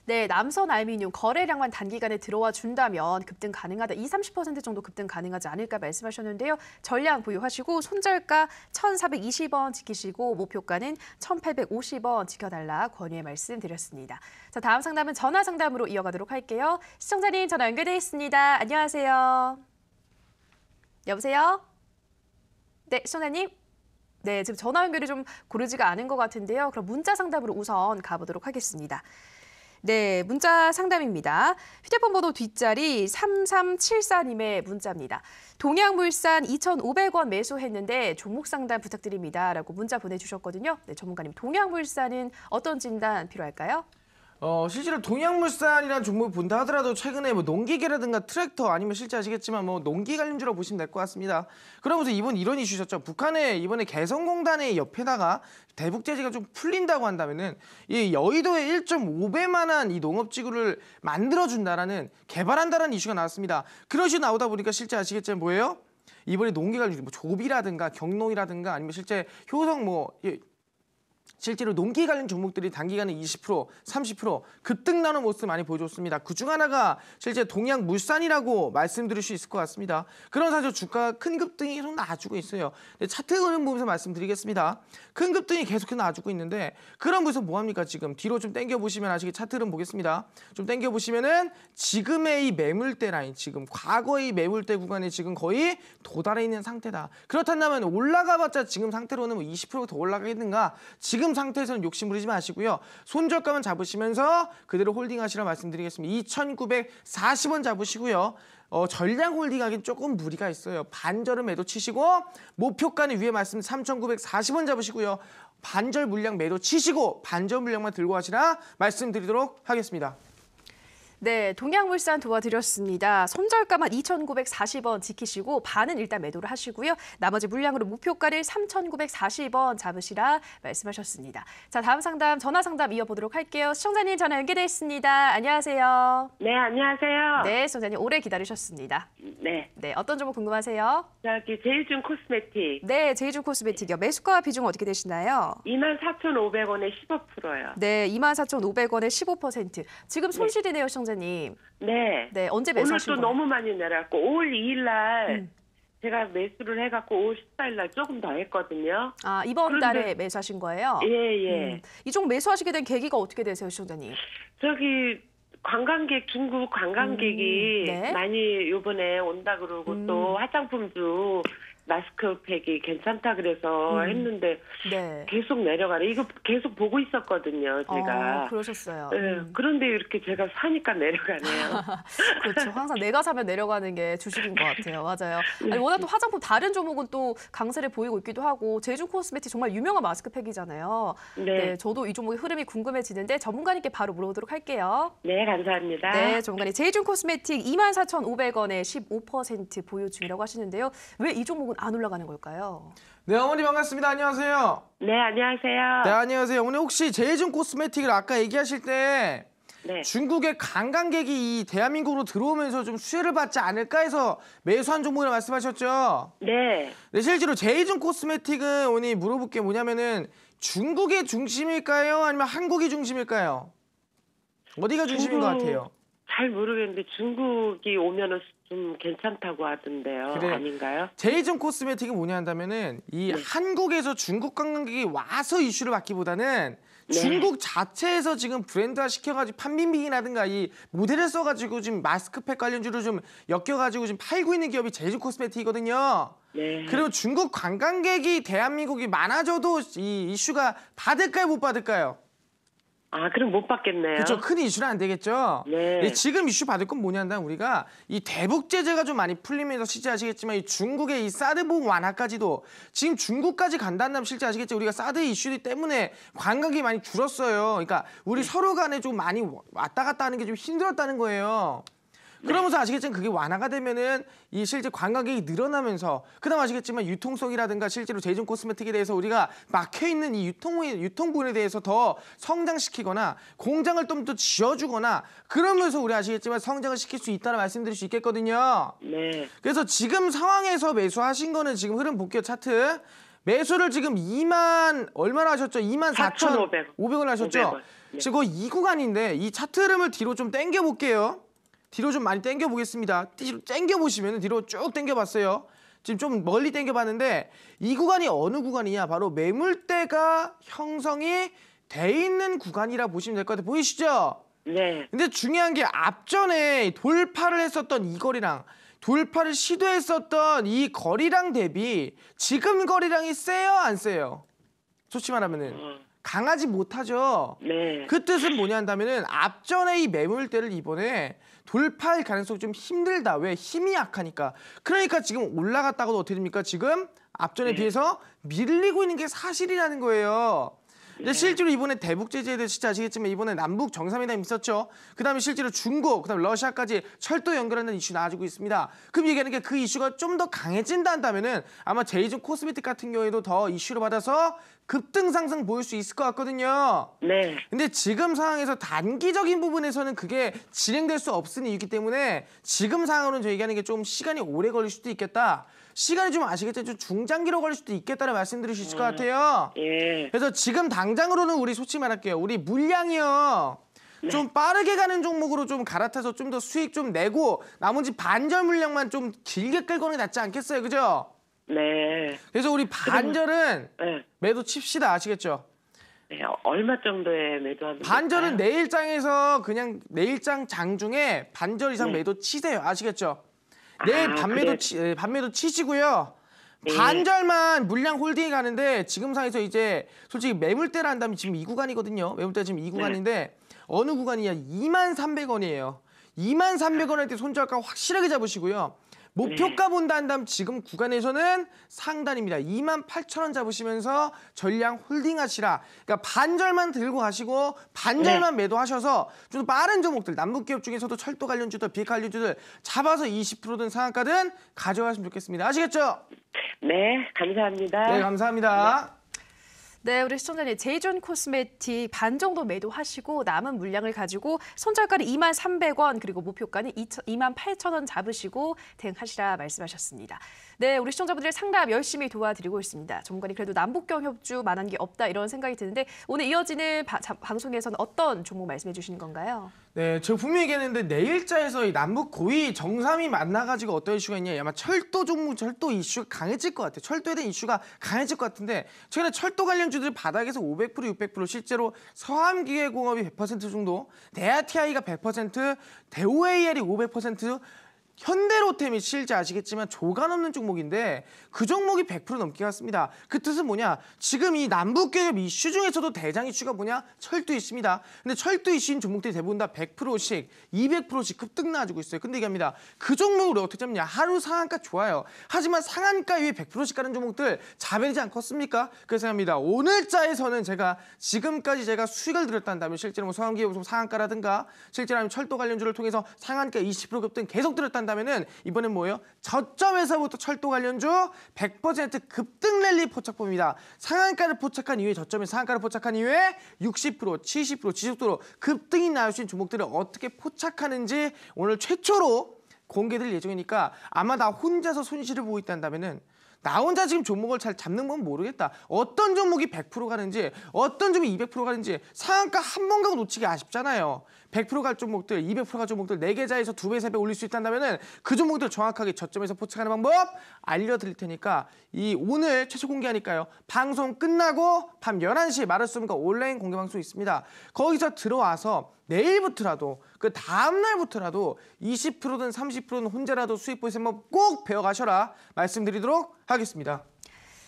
네, 남선 알미늄 거래량만 단기간에 들어와 준다면 급등 가능하다. 20-30% 정도 급등 가능하지 않을까 말씀하셨는데요. 전량 보유하시고 손절가 1,420원 지키시고 목표가는 1,850원 지켜달라 권유의 말씀드렸습니다. 자, 다음 상담은 전화 상담으로 이어가도록 할게요. 시청자님 전화 연결돼 있습니다. 안녕하세요. 여보세요? 네, 시청자님. 네, 지금 전화 연결이 좀 고르지가 않은 것 같은데요. 그럼 문자 상담으로 우선 가보도록 하겠습니다. 네, 문자 상담입니다. 휴대폰 번호 뒷자리 3374님의 문자입니다. 동양물산 2,500원 매수했는데 종목 상담 부탁드립니다. 라고 문자 보내주셨거든요. 네, 전문가님, 동양물산은 어떤 진단 필요할까요? 실제로 동양물산이라는 종목을 본다 하더라도 최근에 뭐 농기계라든가 트랙터 아니면 실제 아시겠지만 뭐 농기 관련주라고 보시면 될 것 같습니다. 그러면서 이번 이런 이슈셨죠. 북한의 이번에 개성공단의 옆에다가 대북 제재가 좀 풀린다고 한다면은 이 여의도에 1.5배만한 이 농업지구를 만들어준다라는 개발한다라는 이슈가 나왔습니다. 그런 이슈 나오다 보니까 실제 아시겠지만 뭐예요? 이번에 농기 관련주 뭐 조비라든가 경농이라든가 아니면 실제 효성 실제로 농기 관련 종목들이 단기간에 20%, 30% 급등 나는 모습 많이 보여줬습니다. 그중 하나가 실제 동양물산이라고 말씀드릴 수 있을 것 같습니다. 그런 사실 주가가 큰 급등이 계속 나와주고 있어요. 차트 흐름 보면서 말씀드리겠습니다. 큰 급등이 계속해서 나와주고 있는데 그런 모습 뭐합니까? 지금 뒤로 좀 당겨보시면 아시겠 차트 흐름 보겠습니다. 좀 당겨보시면은 지금의 이 매물대 라인, 지금 과거의 매물대 구간에 지금 거의 도달해 있는 상태다. 그렇다면 올라가봤자 지금 상태로는 뭐 20% 더 올라가겠는가? 지금 상태에서는 욕심 부리지 마시고요. 손절가만 잡으시면서 그대로 홀딩하시라 말씀드리겠습니다. 2,940원 잡으시고요. 전량 홀딩하기는 조금 무리가 있어요. 반절은 매도 치시고 목표가는 위에 말씀 3,940원 잡으시고요. 반절 물량 매도 치시고 반절 물량만 들고 하시라 말씀드리도록 하겠습니다. 네, 동양물산 도와드렸습니다. 손절가만 2,940원 지키시고 반은 일단 매도를 하시고요. 나머지 물량으로 목표가를 3,940원 잡으시라 말씀하셨습니다. 자, 다음 상담, 전화 상담 이어보도록 할게요. 시청자님 전화 연결돼 있습니다. 안녕하세요. 네, 안녕하세요. 네, 시청자님 오래 기다리셨습니다. 네. 네, 어떤 종목 궁금하세요? 저기 제이준 코스메틱 네, 제이준 코스메틱이요. 매수가 비중 어떻게 되시나요? 24,500원에 15%요. 네, 24,500원에 15%. 지금 손실이네요, 시청자님. 네. 네, 언제 오늘 매수하신 또 거예요? 너무 많이 내려갔고 5월 2일 날 제가 매수를 해갖고 5월 14일 날 조금 더 했거든요. 아, 이번 달에 매수하신 거예요? 예, 예. 이종 매수하시게 된 계기가 어떻게 되세요, 시청자님? 저기 관광객, 중국 관광객이 네. 많이 요번에 온다 그러고 또 화장품도 마스크팩이 괜찮다 그래서 했는데 네. 계속 내려가네. 이거 계속 보고 있었거든요, 제가. 그러셨어요. 네, 그런데 이렇게 제가 사니까 내려가네요. 그렇죠. 항상 내가 사면 내려가는 게 주식인 것 같아요. 맞아요. 아니, 워낙 또 화장품 다른 종목은 또 강세를 보이고 있기도 하고 제이준 코스메틱 정말 유명한 마스크팩이잖아요. 네. 네, 저도 이 종목의 흐름이 궁금해지는데 전문가님께 바로 물어보도록 할게요. 네, 감사합니다. 네, 전문가님 제이준 코스메틱 24,500원에 15% 보유 중이라고 하시는데요. 왜 이 종목은 안 올라가는 걸까요? 네, 어머니 반갑습니다. 안녕하세요. 네, 안녕하세요. 네, 안녕하세요. 어머니 혹시 제이준 코스메틱을 아까 얘기하실 때 네. 중국의 관광객이 이 대한민국으로 들어오면서 좀 수혜를 받지 않을까 해서 매수한 종목이라고 말씀하셨죠? 네. 네, 실제로 제이준 코스메틱은 오늘 물어볼 게 뭐냐면은 중국의 중심일까요? 아니면 한국이 중심일까요? 어디가 중심인 것 같아요? 잘 모르겠는데 중국이 오면은 좀 괜찮다고 하던데요. 그래. 아닌가요? 제이준 코스메틱은 뭐냐 한다면은 이 한국에서 중국 관광객이 와서 이슈를 받기보다는 중국 자체에서 지금 브랜드화 시켜가지고 판민빙이라든가 이 모델을 써가지고 지금 마스크팩 관련주를 좀 엮여가지고 지금 팔고 있는 기업이 제이준 코스메틱이거든요. 네. 그리고 중국 관광객이 대한민국이 많아져도 이 이슈가 받을까요, 못 받을까요? 아, 그럼 못 받겠네요. 그렇죠. 큰 이슈는 안 되겠죠. 네. 지금 이슈 받을 건 뭐냐면 우리가 이 대북 제재가 좀 많이 풀리면서 실제 아시겠지만 이 중국의 이 사드 보험 완화까지도 지금 중국까지 간다면 실제 아시겠죠. 우리가 사드 이슈 때문에 관광객이 많이 줄었어요. 그러니까 우리 서로 간에 좀 많이 왔다 갔다 하는 게 좀 힘들었다는 거예요. 그러면서 아시겠지만 그게 완화가 되면은 이 실제 관광객이 늘어나면서 그다음 아시겠지만 유통성이라든가 실제로 제이준 코스메틱에 대해서 우리가 막혀 있는 이 유통부분에 대해서 더 성장시키거나 공장을 좀 더 지어주거나 그러면서 우리 아시겠지만 성장을 시킬 수 있다는 말씀드릴 수 있겠거든요. 네. 그래서 지금 상황에서 매수하신 거는 지금 흐름 볼게요 차트. 매수를 지금 2만 얼마나 하셨죠? 24,500원 하셨죠? 500원. 네. 지금 이 구간인데 이 차트 흐름을 뒤로 좀 당겨 볼게요. 뒤로 좀 많이 당겨 보겠습니다. 뒤로 당겨 보시면 뒤로 쭉 당겨 봤어요. 지금 좀 멀리 당겨 봤는데 이 구간이 어느 구간이냐? 바로 매물대가 형성이 돼 있는 구간이라 보시면 될 것 같아요. 보이시죠? 네. 근데 중요한 게 앞전에 돌파를 했었던 이 거리랑 돌파를 시도했었던 이 거리랑 대비 지금 거리랑이 세요, 안 세요? 솔직히 말하면은 강하지 못하죠. 네. 그 뜻은 뭐냐 한다면은 앞전에 이 매물대를 이번에 돌파할 가능성이 좀 힘들다. 왜? 힘이 약하니까. 그러니까 지금 올라갔다가도 어떻게 됩니까? 지금 앞전에 비해서 밀리고 있는 게 사실이라는 거예요. 근데 실제로 이번에 대북 제재에 대해서 진짜 아시겠지만 이번에 남북 정상회담이 있었죠. 그다음에 실제로 중국, 그다음에 러시아까지 철도 연결하는 이슈 나와주고 있습니다. 그럼 얘기하는 게 그 이슈가 좀 더 강해진다 한다면은 아마 제이준 코스메틱 같은 경우에도 더 이슈를 받아서 급등 상승 보일 수 있을 것 같거든요. 네. 근데 지금 상황에서 단기적인 부분에서는 그게 진행될 수 없는 이유이기 때문에 지금 상황으로는 저희 얘기하는 게 좀 시간이 오래 걸릴 수도 있겠다. 시간이 좀 아시겠죠? 좀 중장기로 걸릴 수도 있겠다는 말씀드릴 수 있을 것 같아요. 예. 그래서 지금 당장으로는 우리 솔직히 말할게요. 우리 물량이요. 좀 빠르게 가는 종목으로 좀 갈아타서 좀 더 수익 좀 내고 나머지 반절 물량만 좀 길게 끌고는 낫지 않겠어요? 그죠? 네. 그래서 우리 반절은 네. 매도 칩시다. 아시겠죠? 네. 얼마 정도에 매도하면 반절은 될까요? 내일장에서 그냥 내일장 장중에 반절 이상 매도 치세요. 아시겠죠? 내일 그래. 반매도 치시고요. 예. 반절만 물량 홀딩이 가는데 지금 상에서 이제 솔직히 매물대를 한다면 지금 이 구간이거든요. 매물대 지금 이 구간인데 어느 구간이냐? 23,300원이에요. 23,300원 할 때 손절가 확실하게 잡으시고요. 목표가 본다 한다면 지금 구간에서는 상단입니다. 28,000원 잡으시면서 전량 홀딩하시라. 그러니까 반절만 들고 가시고 반절만 매도하셔서 좀 빠른 종목들 남북기업 중에서도 철도 관련주들, 비핵화 관련주들 잡아서 20%든 상한가든 가져가시면 좋겠습니다. 아시겠죠? 네. 감사합니다. 네, 감사합니다. 네, 우리 시청자님 제이준 코스메틱 반 정도 매도하시고 남은 물량을 가지고 손절가는 23,300원 그리고 목표가는 28,000원 잡으시고 대응하시라 말씀하셨습니다. 네, 우리 시청자분들 상담 열심히 도와드리고 있습니다. 전문가님 그래도 남북경협주 만한 게 없다 이런 생각이 드는데 오늘 이어지는 방송에서는 어떤 종목 말씀해 주시는 건가요? 네, 제가 분명히 얘기했는데 내일자에서 이 남북 고위 정상이 만나가지고 어떤 이슈가 있냐. 아마 철도 종목, 철도 이슈가 강해질 것 같아요. 철도에 대한 이슈가 강해질 것 같은데 최근에 철도 관련주들 바닥에서 500%, 600% 실제로 서함기계공업이 100% 정도, 대아TI가 100%, 대우AL이 500%, 현대로템이 실제 아시겠지만 조가 넘는 종목인데 그 종목이 100% 넘게 갔습니다. 그 뜻은 뭐냐? 지금 이 남북교역 이슈 중에서도 대장 이슈가 뭐냐? 철도 이슈입니다. 근데 철도 이슈인 종목들이 대부분 다 100%씩, 200%씩 급등 나와주고 있어요. 근데 얘기합니다. 그 종목을 어떻게 잡냐? 하루 상한가 좋아요. 하지만 상한가 위에 100%씩 가는 종목들 자배되지 않겠습니까? 그래서 합니다. 오늘자에서는 제가 지금까지 제가 수익을 들었다면 실제로 뭐 성함기업 상한가라든가 실제로 하면 철도 관련주를 통해서 상한가 20% 급등 계속 들었다면은 이번엔 뭐예요? 저점에서부터 철도 관련주 100% 급등 랠리 포착법입니다. 상한가를 포착한 이후에 저점에 상한가를 포착한 이후에 60%, 70% 지속적으로 급등이 나올 수 있는 종목들을 어떻게 포착하는지 오늘 최초로 공개될 예정이니까 아마 나 혼자서 손실을 보고 있다면은 나 혼자 지금 종목을 잘 잡는 건 모르겠다. 어떤 종목이 100% 가는지 어떤 종목이 200% 가는지 상한가 한 번 가고 놓치기 아쉽잖아요. 100% 갈 종목들, 200% 갈 종목들 4계좌에서 2배, 3배 올릴 수 있다면 그 종목들 정확하게 저점에서 포착하는 방법 알려드릴 테니까 이 오늘 최초 공개하니까요. 방송 끝나고 밤 11시에 마르스홈과 온라인 공개 방송이 있습니다. 거기서 들어와서 내일부터라도 그 다음날부터라도 20%든 30%든 혼자라도 수익 보시면 꼭 배워가셔라 말씀드리도록 하겠습니다.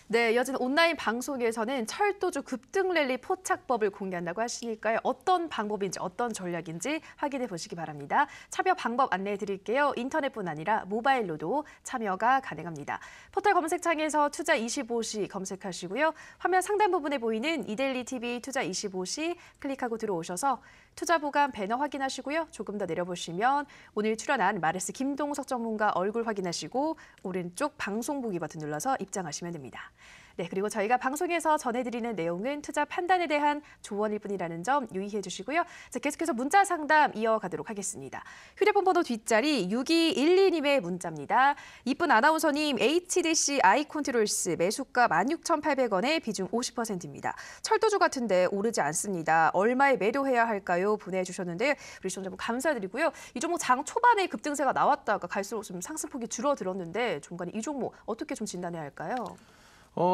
네, 이어지는 온라인 방송에서는 철도주 급등 랠리 포착법을 공개한다고 하시니까요. 어떤 방법인지 어떤 전략인지 확인해 보시기 바랍니다. 참여 방법 안내해 드릴게요. 인터넷뿐 아니라 모바일로도 참여가 가능합니다. 포털 검색창에서 투자25시 검색하시고요. 화면 상단 부분에 보이는 이데일리 TV 투자25시 클릭하고 들어오셔서 투자 보관 배너 확인하시고요. 조금 더 내려보시면 오늘 출연한 마르스 김동석 전문가 얼굴 확인하시고 오른쪽 방송 보기 버튼 눌러서 입장하시면 됩니다. 네, 그리고 저희가 방송에서 전해드리는 내용은 투자 판단에 대한 조언일 뿐이라는 점 유의해 주시고요. 자, 계속해서 문자 상담 이어가도록 하겠습니다. 휴대폰 번호 뒷자리 6212님의 문자입니다. 이쁜 아나운서님, HDC 아이콘트롤스 매수가 16,800원에 비중 50%입니다. 철도주 같은데 오르지 않습니다. 얼마에 매도해야 할까요? 보내주셨는데 우리 시청자분 감사드리고요. 이 종목 장 초반에 급등세가 나왔다가 갈수록 좀 상승폭이 줄어들었는데 중간에 이 종목 어떻게 좀 진단해야 할까요?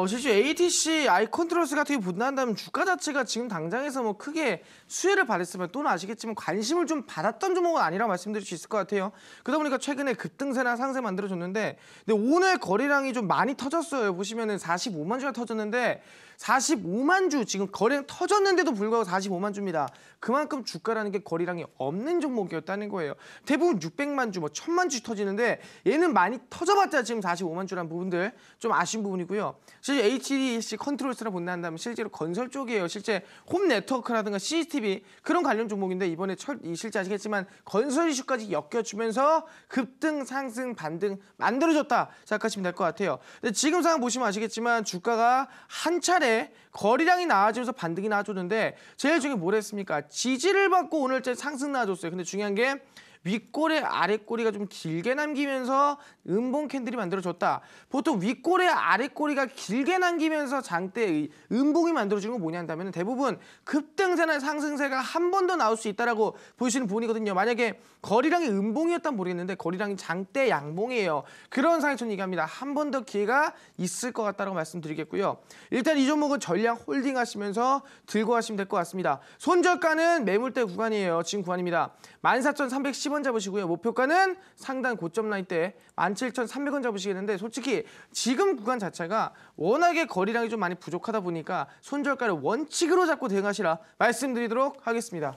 실제 ATC 아이컨트롤스 같은 게 분단한다면 주가 자체가 지금 당장에서 뭐 크게 수혜를 받았으면 또는 아시겠지만 관심을 좀 받았던 종목은 아니라고 말씀드릴 수 있을 것 같아요. 그러다 보니까 최근에 급등세나 상세 만들어줬는데 근데 오늘 거래량이 좀 많이 터졌어요. 보시면은 45만 주가 터졌는데 45만 주 지금 거래량 터졌는데도 불구하고 45만 주입니다. 그만큼 주가라는 게 거래량이 없는 종목이었다는 거예요. 대부분 600만 주, 뭐 1000만 주 터지는데 얘는 많이 터져봤자 지금 45만 주라는 부분들 좀 아쉬운 부분이고요. 실제 HDC 컨트롤스라 본다면 실제로 건설 쪽이에요. 실제 홈 네트워크라든가 CCTV 그런 관련 종목인데 이번에 실제 아시겠지만 건설 이슈까지 엮여주면서 급등, 상승, 반등 만들어줬다 생각하시면 될 것 같아요. 근데 지금 상황 보시면 아시겠지만 주가가 한 차례 거래량이 나와주면서 반등이 나와줬는데 제일 중요한 게 뭐랬습니까? 지지를 받고 오늘째 상승 나와줬어요. 근데 중요한 게 윗꼬리, 아랫꼬리가 좀 길게 남기면서 음봉 캔들이 만들어졌다. 보통 윗꼬리, 아랫꼬리가 길게 남기면서 장대의 음봉이 만들어지는 건 뭐냐 한다면 대부분 급등세나 상승세가 한 번 더 나올 수 있다라고 보시는 부분이거든요. 만약에 거래량이 음봉이었다면 모르겠는데 거래량이 장대 양봉이에요. 그런 상황에 저는 얘기합니다. 한 번 더 기회가 있을 것 같다고 말씀드리겠고요. 일단 이 종목은 전량 홀딩 하시면서 들고 가시면 될 것 같습니다. 손절가는 매물대 구간이에요. 지금 구간입니다. 14,310원 잡으시고요. 목표가는 상단 고점 라인 때 17,300원 잡으시겠는데 솔직히 지금 구간 자체가 워낙에 거래량이 좀 많이 부족하다 보니까 손절가를 원칙으로 잡고 대응하시라 말씀드리도록 하겠습니다.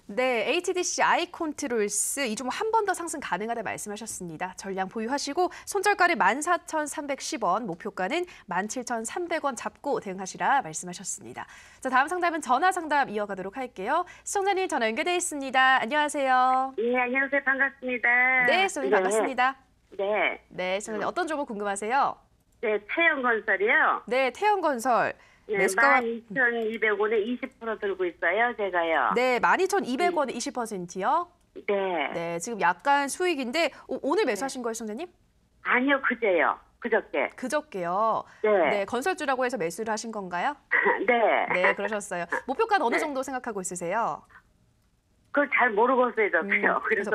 네, HDC 아이콘트롤스 이 종목 한 번 더 상승 가능하다 말씀하셨습니다. 전량 보유하시고 손절가를 14,310원, 목표가는 17,300원 잡고 대응하시라 말씀하셨습니다. 자, 다음 상담은 전화 상담 이어가도록 할게요. 시청자님 전화 연결돼 있습니다. 안녕하세요. 네, 안녕하세요. 반갑습니다. 네, 시청자님 반갑습니다. 네. 네, 시청자님 어떤 종목 궁금하세요? 네, 태영건설이요. 네, 태영건설. 네, 매수가 12,200원에 20% 들고 있어요, 제가요. 네, 12,200원에 20%요. 네. 네, 지금 약간 수익인데 오늘 매수하신 거예요, 시청자님? 아니요, 그제요. 그저께. 그저께요. 네. 네, 건설주라고 해서 매수를 하신 건가요? 네. 네, 그러셨어요. 목표가는 어느 네. 정도 생각하고 있으세요? 그걸 잘 모르겠어요, 저도요. 그래서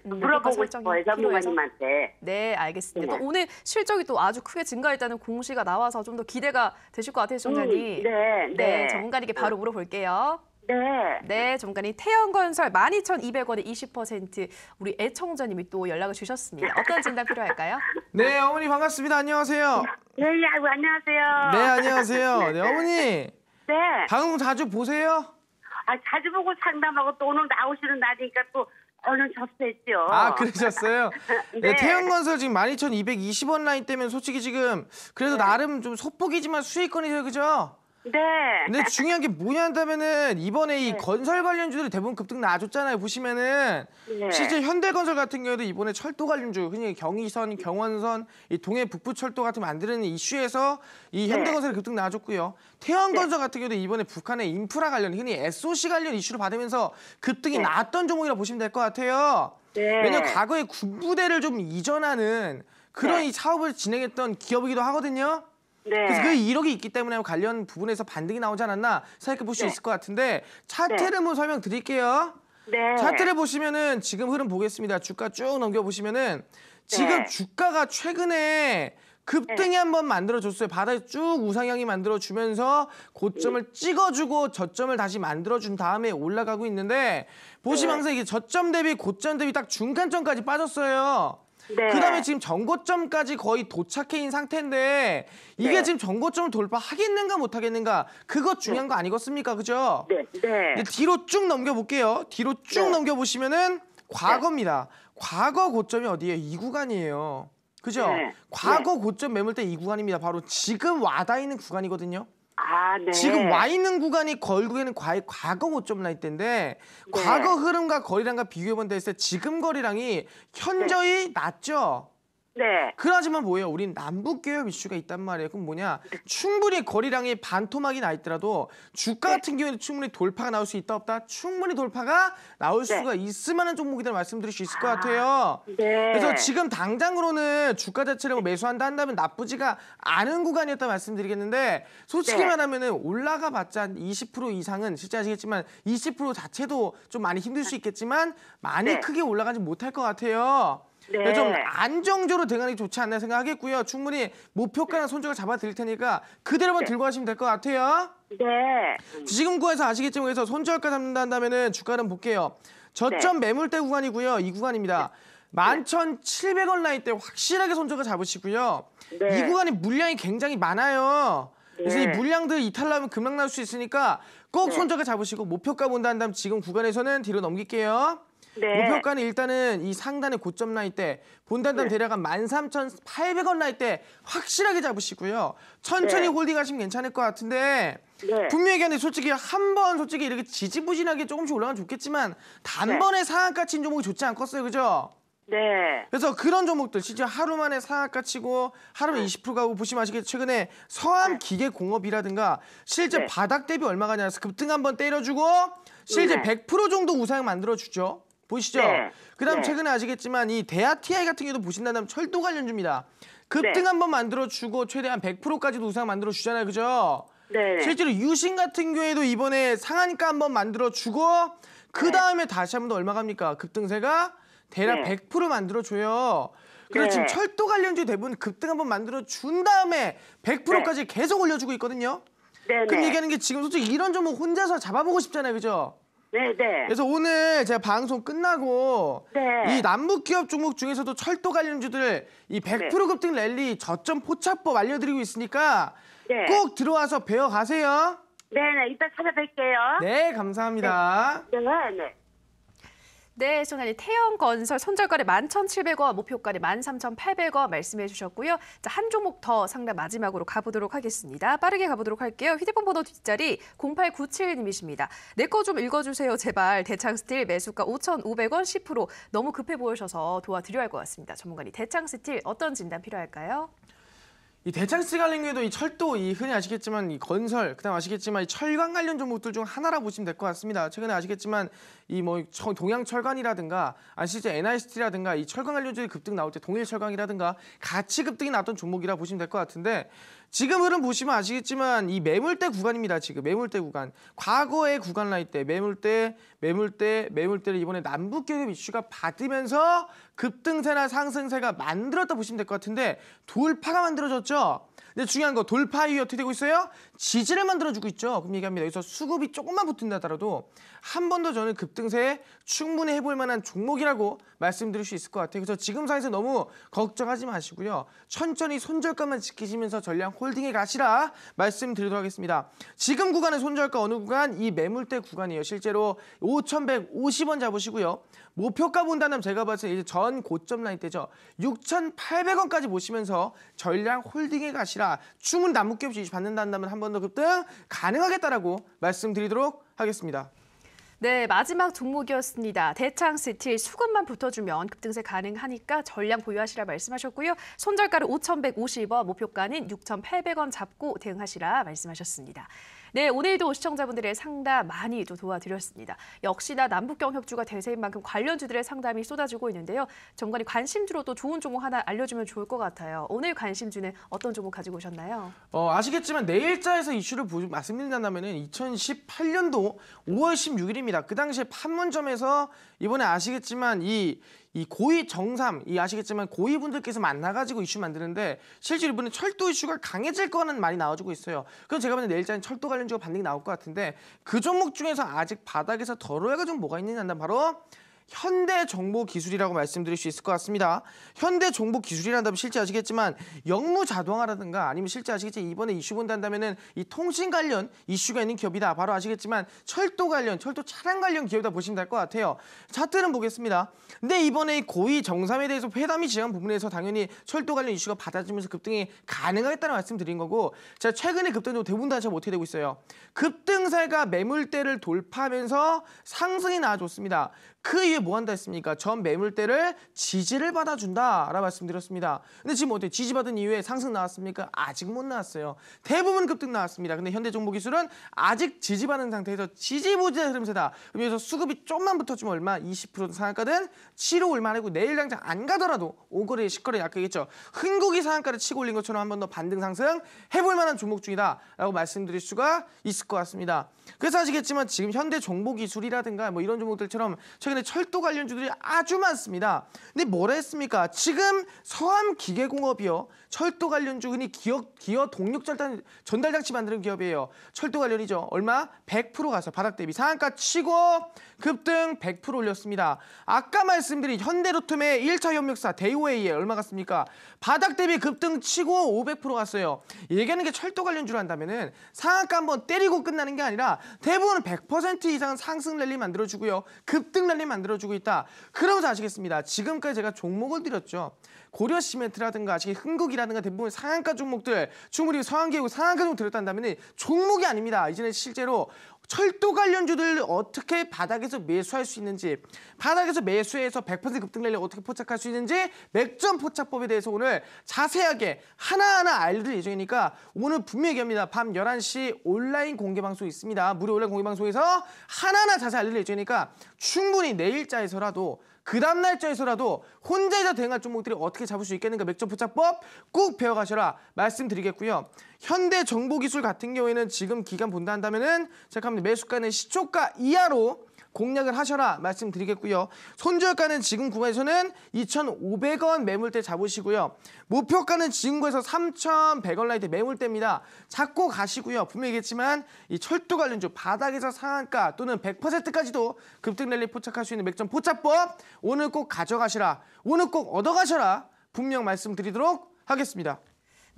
물어보고 설정이 싶어요, 전문가님한테. 네, 알겠습니다. 네. 또 오늘 실적이 또 아주 크게 증가했다는 공시가 나와서 좀 더 기대가 되실 것 같아요, 시청자님. 네, 네. 전문가님께 바로 물어볼게요. 네. 네, 전문가님 태영건설 12,200원에 20% 우리 애청자님이 또 연락을 주셨습니다. 어떤 진단 필요할까요? 네, 어머니 반갑습니다. 안녕하세요. 네, 아이고, 안녕하세요. 네, 안녕하세요. 네, 어머니. 네. 방송 자주 보세요? 자주 보고 상담하고 또 오늘 나오시는 날이니까 또 얼른 접수했죠. 아, 그러셨어요? 네, 네. 태영건설 지금 12,220원 라인 때문에 솔직히 지금 그래도 나름 좀 소폭이지만 수익권이죠, 그죠? 네. 근데 중요한 게 뭐냐 한다면은 이번에 이 건설 관련주들이 대부분 급등 나줬잖아요. 보시면은 네. 실제 현대건설 같은 경우도 이번에 철도 관련주, 흔히 경의선, 경원선, 이 동해 북부철도 같은 만드는 이슈에서 이 현대건설이 급등 나줬고요. 태양건설 같은 경우도 이번에 북한의 인프라 관련, 흔히 SOC 관련 이슈를 받으면서 급등이 나왔던 종목이라 보시면 될 것 같아요. 네. 왜냐면 과거에 군부대를 좀 이전하는 그런 이 사업을 진행했던 기업이기도 하거든요. 네. 그래서 그 이력이 있기 때문에 관련 부분에서 반등이 나오지 않았나 생각해 볼 수 있을 것 같은데 차트를 한번 설명드릴게요. 네. 차트를 보시면은 지금 흐름 보겠습니다. 주가 쭉 넘겨보시면은 지금 주가가 최근에 급등이 한번 만들어줬어요. 바닥에 쭉 우상향이 만들어주면서 고점을 찍어주고 저점을 다시 만들어준 다음에 올라가고 있는데 보시면 항상 이게 저점 대비 고점 대비 딱 중간점까지 빠졌어요. 네. 그다음에 지금 전고점까지 거의 도착해 있는 상태인데 이게 지금 전고점을 돌파하겠는가 못하겠는가 그거 중요한 거 아니겠습니까? 그죠? 네. 네. 이제 뒤로 쭉 넘겨볼게요. 뒤로 쭉 넘겨보시면은 과거입니다. 과거 고점이 어디예요? 이 구간이에요. 그죠? 네. 과거 고점 매물대 이 구간입니다. 바로 지금 와닿아 있는 구간이거든요. 네. 지금 와 있는 구간이 결국에는 과거 고점 라인 때인데 과거 흐름과 거리랑과 비교해본다 했을 때 지금 거리랑이 현저히 낮죠? 네. 그나지만 뭐예요? 우린 남북교역 이슈가 있단 말이에요. 그럼 뭐냐? 충분히 거리랑이 반토막이 나 있더라도 주가 같은 경우에는 충분히 돌파가 나올 수 있다 없다? 충분히 돌파가 나올 수가 있을 만한 종목이다 말씀드릴 수 있을 것 같아요. 네. 그래서 지금 당장으로는 주가 자체를 매수한다 한다면 나쁘지가 않은 구간이었다 말씀드리겠는데 솔직히 말하면은 올라가 봤자 20% 이상은 실제 아시겠지만 20% 자체도 좀 많이 힘들 수 있겠지만 많이 크게 올라가지 못할 것 같아요. 네. 좀 안정적으로 대응하는 게 좋지 않나 생각하겠고요. 충분히 목표가나 손절을 잡아드릴 테니까 그대로만 들고 가시면 될 것 같아요. 네. 지금 구에서 아시겠지만 그래서 손절가 잡는다 한다면은 주가는 볼게요. 저점 매물대 구간이고요. 이 구간입니다. 11,700원 라인 때 확실하게 손절가 잡으시고요. 네. 이 구간이 물량이 굉장히 많아요. 그래서 이 물량들 이탈 나면 급락 날 수 있으니까 꼭 손절가 잡으시고 목표가 본다 한다면 지금 구간에서는 뒤로 넘길게요. 네. 목표가는 일단은 이 상단의 고점 라인 때 본단단 대략 한 13,800원 라인 때 확실하게 잡으시고요. 천천히 홀딩하시면 괜찮을 것 같은데 분명히 얘기하는데 솔직히 한 번 솔직히 이렇게 지지부진하게 조금씩 올라가면 좋겠지만 단번에 상한가 친 종목이 좋지 않겠어요. 그죠? 네. 그래서 그런 종목들 진짜 하루 만에 상한가 치고 하루에 20% 가고 보시면 아시겠죠. 최근에 서암 기계공업이라든가 실제 바닥 대비 얼마 가냐 해서 급등 한번 때려주고 실제 100% 정도 우상 만들어주죠. 보시죠. 그다음 최근에 아시겠지만 이 대하TI 같은 경우도 보신다면 철도 관련주입니다. 급등 한번 만들어주고 최대한 100%까지도 우상 만들어주잖아요. 그죠? 네. 실제로 유신 같은 경우에도 이번에 상한가 한번 만들어주고 그 다음에 다시 한번 더 얼마 갑니까? 급등세가 대략 100% 만들어줘요. 그래서 지금 철도 관련주 대부분 급등 한번 만들어준 다음에 100%까지 계속 올려주고 있거든요. 그럼 얘기하는 게 지금 솔직히 이런 종목 혼자서 잡아보고 싶잖아요. 그죠? 네. 그래서 오늘 제가 방송 끝나고 이 남북 기업 종목 중에서도 철도 관련주들 이 100% 급등 랠리 저점 포착법 알려드리고 있으니까 꼭 들어와서 배워가세요. 네네. 이따 찾아뵐게요. 네, 감사합니다. 네. 네, 시청자님 태영건설 손절가를 11,700원, 목표가를 13,800원 말씀해 주셨고요. 자, 한 종목 더 상담 마지막으로 가보도록 하겠습니다. 빠르게 가보도록 할게요. 휴대폰 번호 뒷자리 0897님이십니다. 내 거 좀 읽어주세요, 제발. 대창스틸 매수가 5,500원 10% 너무 급해 보이셔서 도와드려야 할 것 같습니다. 전문가님, 대창스틸 어떤 진단 필요할까요? 이 대창스틸 관련 경우에도 이 철도, 이 흔히 아시겠지만 이 건설, 그다음 아시겠지만 이 철강 관련 종목들 중 하나라 보시면 될 것 같습니다. 최근에 아시겠지만 이 뭐 동양철강이라든가 아니 실제 NIST라든가 이 철강 관련주의 급등 나올 때 동일철강이라든가 같이 급등이 나왔던 종목이라 보시면 될 것 같은데 지금 흐름 보시면 아시겠지만 이 매물대 구간입니다. 지금 매물대 구간. 과거의 구간 라인 때 매물대를 이번에 남북교섭 이슈가 받으면서 급등세나 상승세가 만들었다 보시면 될 것 같은데 돌파가 만들어졌죠. 근데 중요한 거 돌파 이후에 어떻게 되고 있어요? 지지를 만들어주고 있죠. 그럼 얘기합니다. 여기서 수급이 조금만 붙는다 하더라도 한 번 더 저는 급등세에 충분히 해볼 만한 종목이라고 말씀드릴 수 있을 것 같아요. 그래서 지금 상황에서 너무 걱정하지 마시고요. 천천히 손절가만 지키시면서 전량 홀딩에 가시라 말씀드리도록 하겠습니다. 지금 구간은 손절가 어느 구간? 이 매물대 구간이에요. 실제로 5,150원 잡으시고요. 목표가 본다면 제가 봤을 때 이제 전 고점 라인 때죠. 6,800원까지 보시면서 전량 홀딩에 가시라. 충분히 남북기 없이 받는다면 한 번 더 급등 가능하겠다라고 말씀드리도록 하겠습니다. 네, 마지막 종목이었습니다. 대창스틸 수급만 붙어주면 급등세 가능하니까 전량 보유하시라 말씀하셨고요. 손절가를 5,150원, 목표가는 6,800원 잡고 대응하시라 말씀하셨습니다. 네, 오늘도 시청자분들의 상담 많이 또 도와드렸습니다. 역시나 남북경 협조가 대세인 만큼 관련주들의 상담이 쏟아지고 있는데요. 정관이 관심주로 또 좋은 종목 하나 알려주면 좋을 것 같아요. 오늘 관심주는 어떤 종목 가지고 오셨나요? 아시겠지만 내일자에서 이슈를 말씀드린다면 2018년도 5월 16일입니다. 그 당시에 판문점에서 이번에 아시겠지만 이 고위 정삼, 아시겠지만 고위분들께서 만나가지고 이슈 만드는데 실제로 이번에 철도 이슈가 강해질 거는 말이 나와주고 있어요. 그럼 제가 보는 내일자는 철도 관련주가 반등이 나올 것 같은데 그 종목 중에서 아직 바닥에서 덜어야가 좀 뭐가 있느냐 한다면 바로 현대정보기술이라고 말씀드릴 수 있을 것 같습니다. 현대정보기술이란다면 실제 아시겠지만 영무자동화라든가 아니면 실제 아시겠지만 이번에 이슈 본다면은 이 통신 관련 이슈가 있는 기업이다. 바로 아시겠지만 철도 관련, 철도 차량 관련 기업이다 보시면 될 것 같아요. 차트는 보겠습니다. 근데 이번에 고위 정삼에 대해서 회담이 진행한 부분에서 당연히 철도 관련 이슈가 받아지면서 급등이 가능하겠다는 말씀드린 거고 자 최근에 급등도 대부분 다 지금 어떻게 되고 있어요? 급등세가 매물대를 돌파하면서 상승이 나와줬습니다. 그 이후에 뭐 한다 했습니까? 전 매물대를 지지를 받아준다라고 말씀드렸습니다. 근데 지금 어때요? 지지받은 이후에 상승 나왔습니까? 아직 못 나왔어요. 대부분 급등 나왔습니다. 근데 현대정보기술은 아직 지지받은 상태에서 지지부진의 흐름세다. 그래서 수급이 좀만 붙어주면 얼마? 20% 상한가든 치러 올만하고 내일 당장 안 가더라도 5거래, 10거래 약하겠죠. 흥국이 상한가를 치고 올린 것처럼 한 번 더 반등 상승 해볼 만한 종목 중이다라고 말씀드릴 수가 있을 것 같습니다. 그래서 아시겠지만 지금 현대정보기술이라든가 뭐 이런 종목들처럼 최근에 철도 관련주들이 아주 많습니다. 근데 뭐라 했습니까? 지금 서암기계공업이요. 철도 관련주 흔히 기어 동력 전달 장치 만드는 기업이에요. 철도 관련이죠. 얼마? 100% 가서 바닥 대비 상한가 치고 급등 100% 올렸습니다. 아까 말씀드린 현대로툼의 1차 협력사 데이웨이에 얼마 갔습니까? 바닥 대비 급등 치고 500% 갔어요. 얘기하는 게 철도 관련주로 한다면은 상한가 한번 때리고 끝나는 게 아니라 대부분 100% 이상 상승 랠리 만들어주고요. 급등 랠리 만들어주고 있다. 그러면서 아시겠습니다. 지금까지 제가 종목을 드렸죠. 고려시멘트라든가 흥국이라든가 대부분 상한가 종목들 충분히 서한계고 상한가 종목 들었다면 종목이 아닙니다. 이제는 실제로 철도 관련주들 어떻게 바닥에서 매수할 수 있는지 바닥에서 매수해서 100% 급등 랠리 어떻게 포착할 수 있는지 맥점 포착법에 대해서 오늘 자세하게 하나하나 알려드릴 예정이니까 오늘 분명히 얘기합니다. 밤 11시 온라인 공개방송이 있습니다. 무료 온라인 공개방송에서 하나하나 자세히 알려드릴 예정이니까 충분히 내일자에서라도 그 다음 날짜에서라도 혼자서 대응할 종목들이 어떻게 잡을 수 있겠는가 맥점 포착법 꼭 배워가셔라 말씀드리겠고요. 현대정보기술 같은 경우에는 지금 기간 본다 한다면은 잠깐만 매수가는 시초가 이하로 공략을 하셔라 말씀드리겠고요. 손절가는 지금 구간에서는 2,500원 매물대 잡으시고요. 목표가는 지금 구에서 3,100원 라인대 매물대입니다. 잡고 가시고요. 분명히 얘기했지만 이 철도 관련주 바닥에서 상한가 또는 100%까지도 급등 랠리 포착할 수 있는 맥점 포착법 오늘 꼭 가져가시라. 오늘 꼭 얻어가셔라. 분명 말씀드리도록 하겠습니다.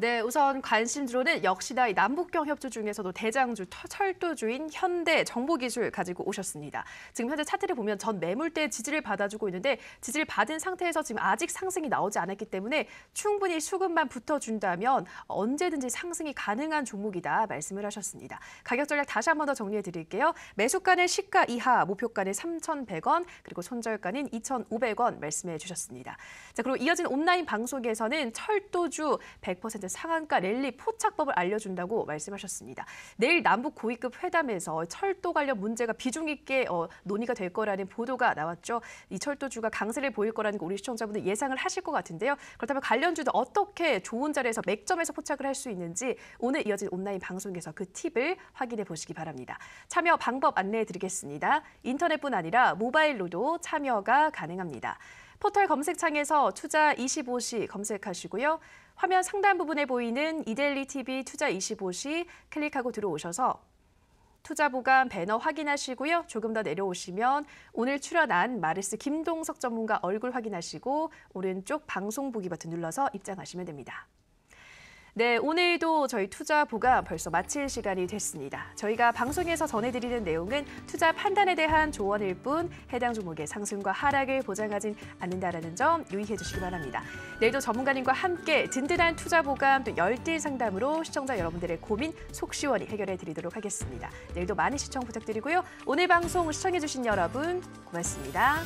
네, 우선 관심주로는 역시나 이 남북경 협조 중에서도 대장주 철도주인 현대정보기술 가지고 오셨습니다. 지금 현재 차트를 보면 전 매물대 지지를 받아주고 있는데 지지를 받은 상태에서 지금 아직 상승이 나오지 않았기 때문에 충분히 수급만 붙어준다면 언제든지 상승이 가능한 종목이다 말씀을 하셨습니다. 가격 전략 다시 한 번 더 정리해 드릴게요. 매수가는 시가 이하, 목표가는 3,100원, 그리고 손절가는 2,500원 말씀해 주셨습니다. 자, 그리고 이어진 온라인 방송에서는 철도주 100% 상한가 랠리 포착법을 알려준다고 말씀하셨습니다. 내일 남북 고위급 회담에서 철도 관련 문제가 비중 있게 논의가 될 거라는 보도가 나왔죠. 이 철도주가 강세를 보일 거라는 거 우리 시청자분들 예상을 하실 것 같은데요. 그렇다면 관련주도 어떻게 좋은 자리에서 맥점에서 포착을 할 수 있는지 오늘 이어진 온라인 방송에서 그 팁을 확인해 보시기 바랍니다. 참여 방법 안내해 드리겠습니다. 인터넷뿐 아니라 모바일로도 참여가 가능합니다. 포털 검색창에서 투자 25시 검색하시고요. 화면 상단 부분에 보이는 이데일리 TV 투자 25시 클릭하고 들어오셔서 투자 보감 배너 확인하시고요. 조금 더 내려오시면 오늘 출연한 마르스 김동석 전문가 얼굴 확인하시고 오른쪽 방송 보기 버튼 눌러서 입장하시면 됩니다. 네, 오늘도 저희 투자 보감 벌써 마칠 시간이 됐습니다. 저희가 방송에서 전해드리는 내용은 투자 판단에 대한 조언일 뿐 해당 종목의 상승과 하락을 보장하진 않는다는 점 유의해 주시기 바랍니다. 내일도 전문가님과 함께 든든한 투자 보감 또 열띤 상담으로 시청자 여러분들의 고민 속 시원히 해결해 드리도록 하겠습니다. 내일도 많은 시청 부탁드리고요. 오늘 방송 시청해 주신 여러분 고맙습니다.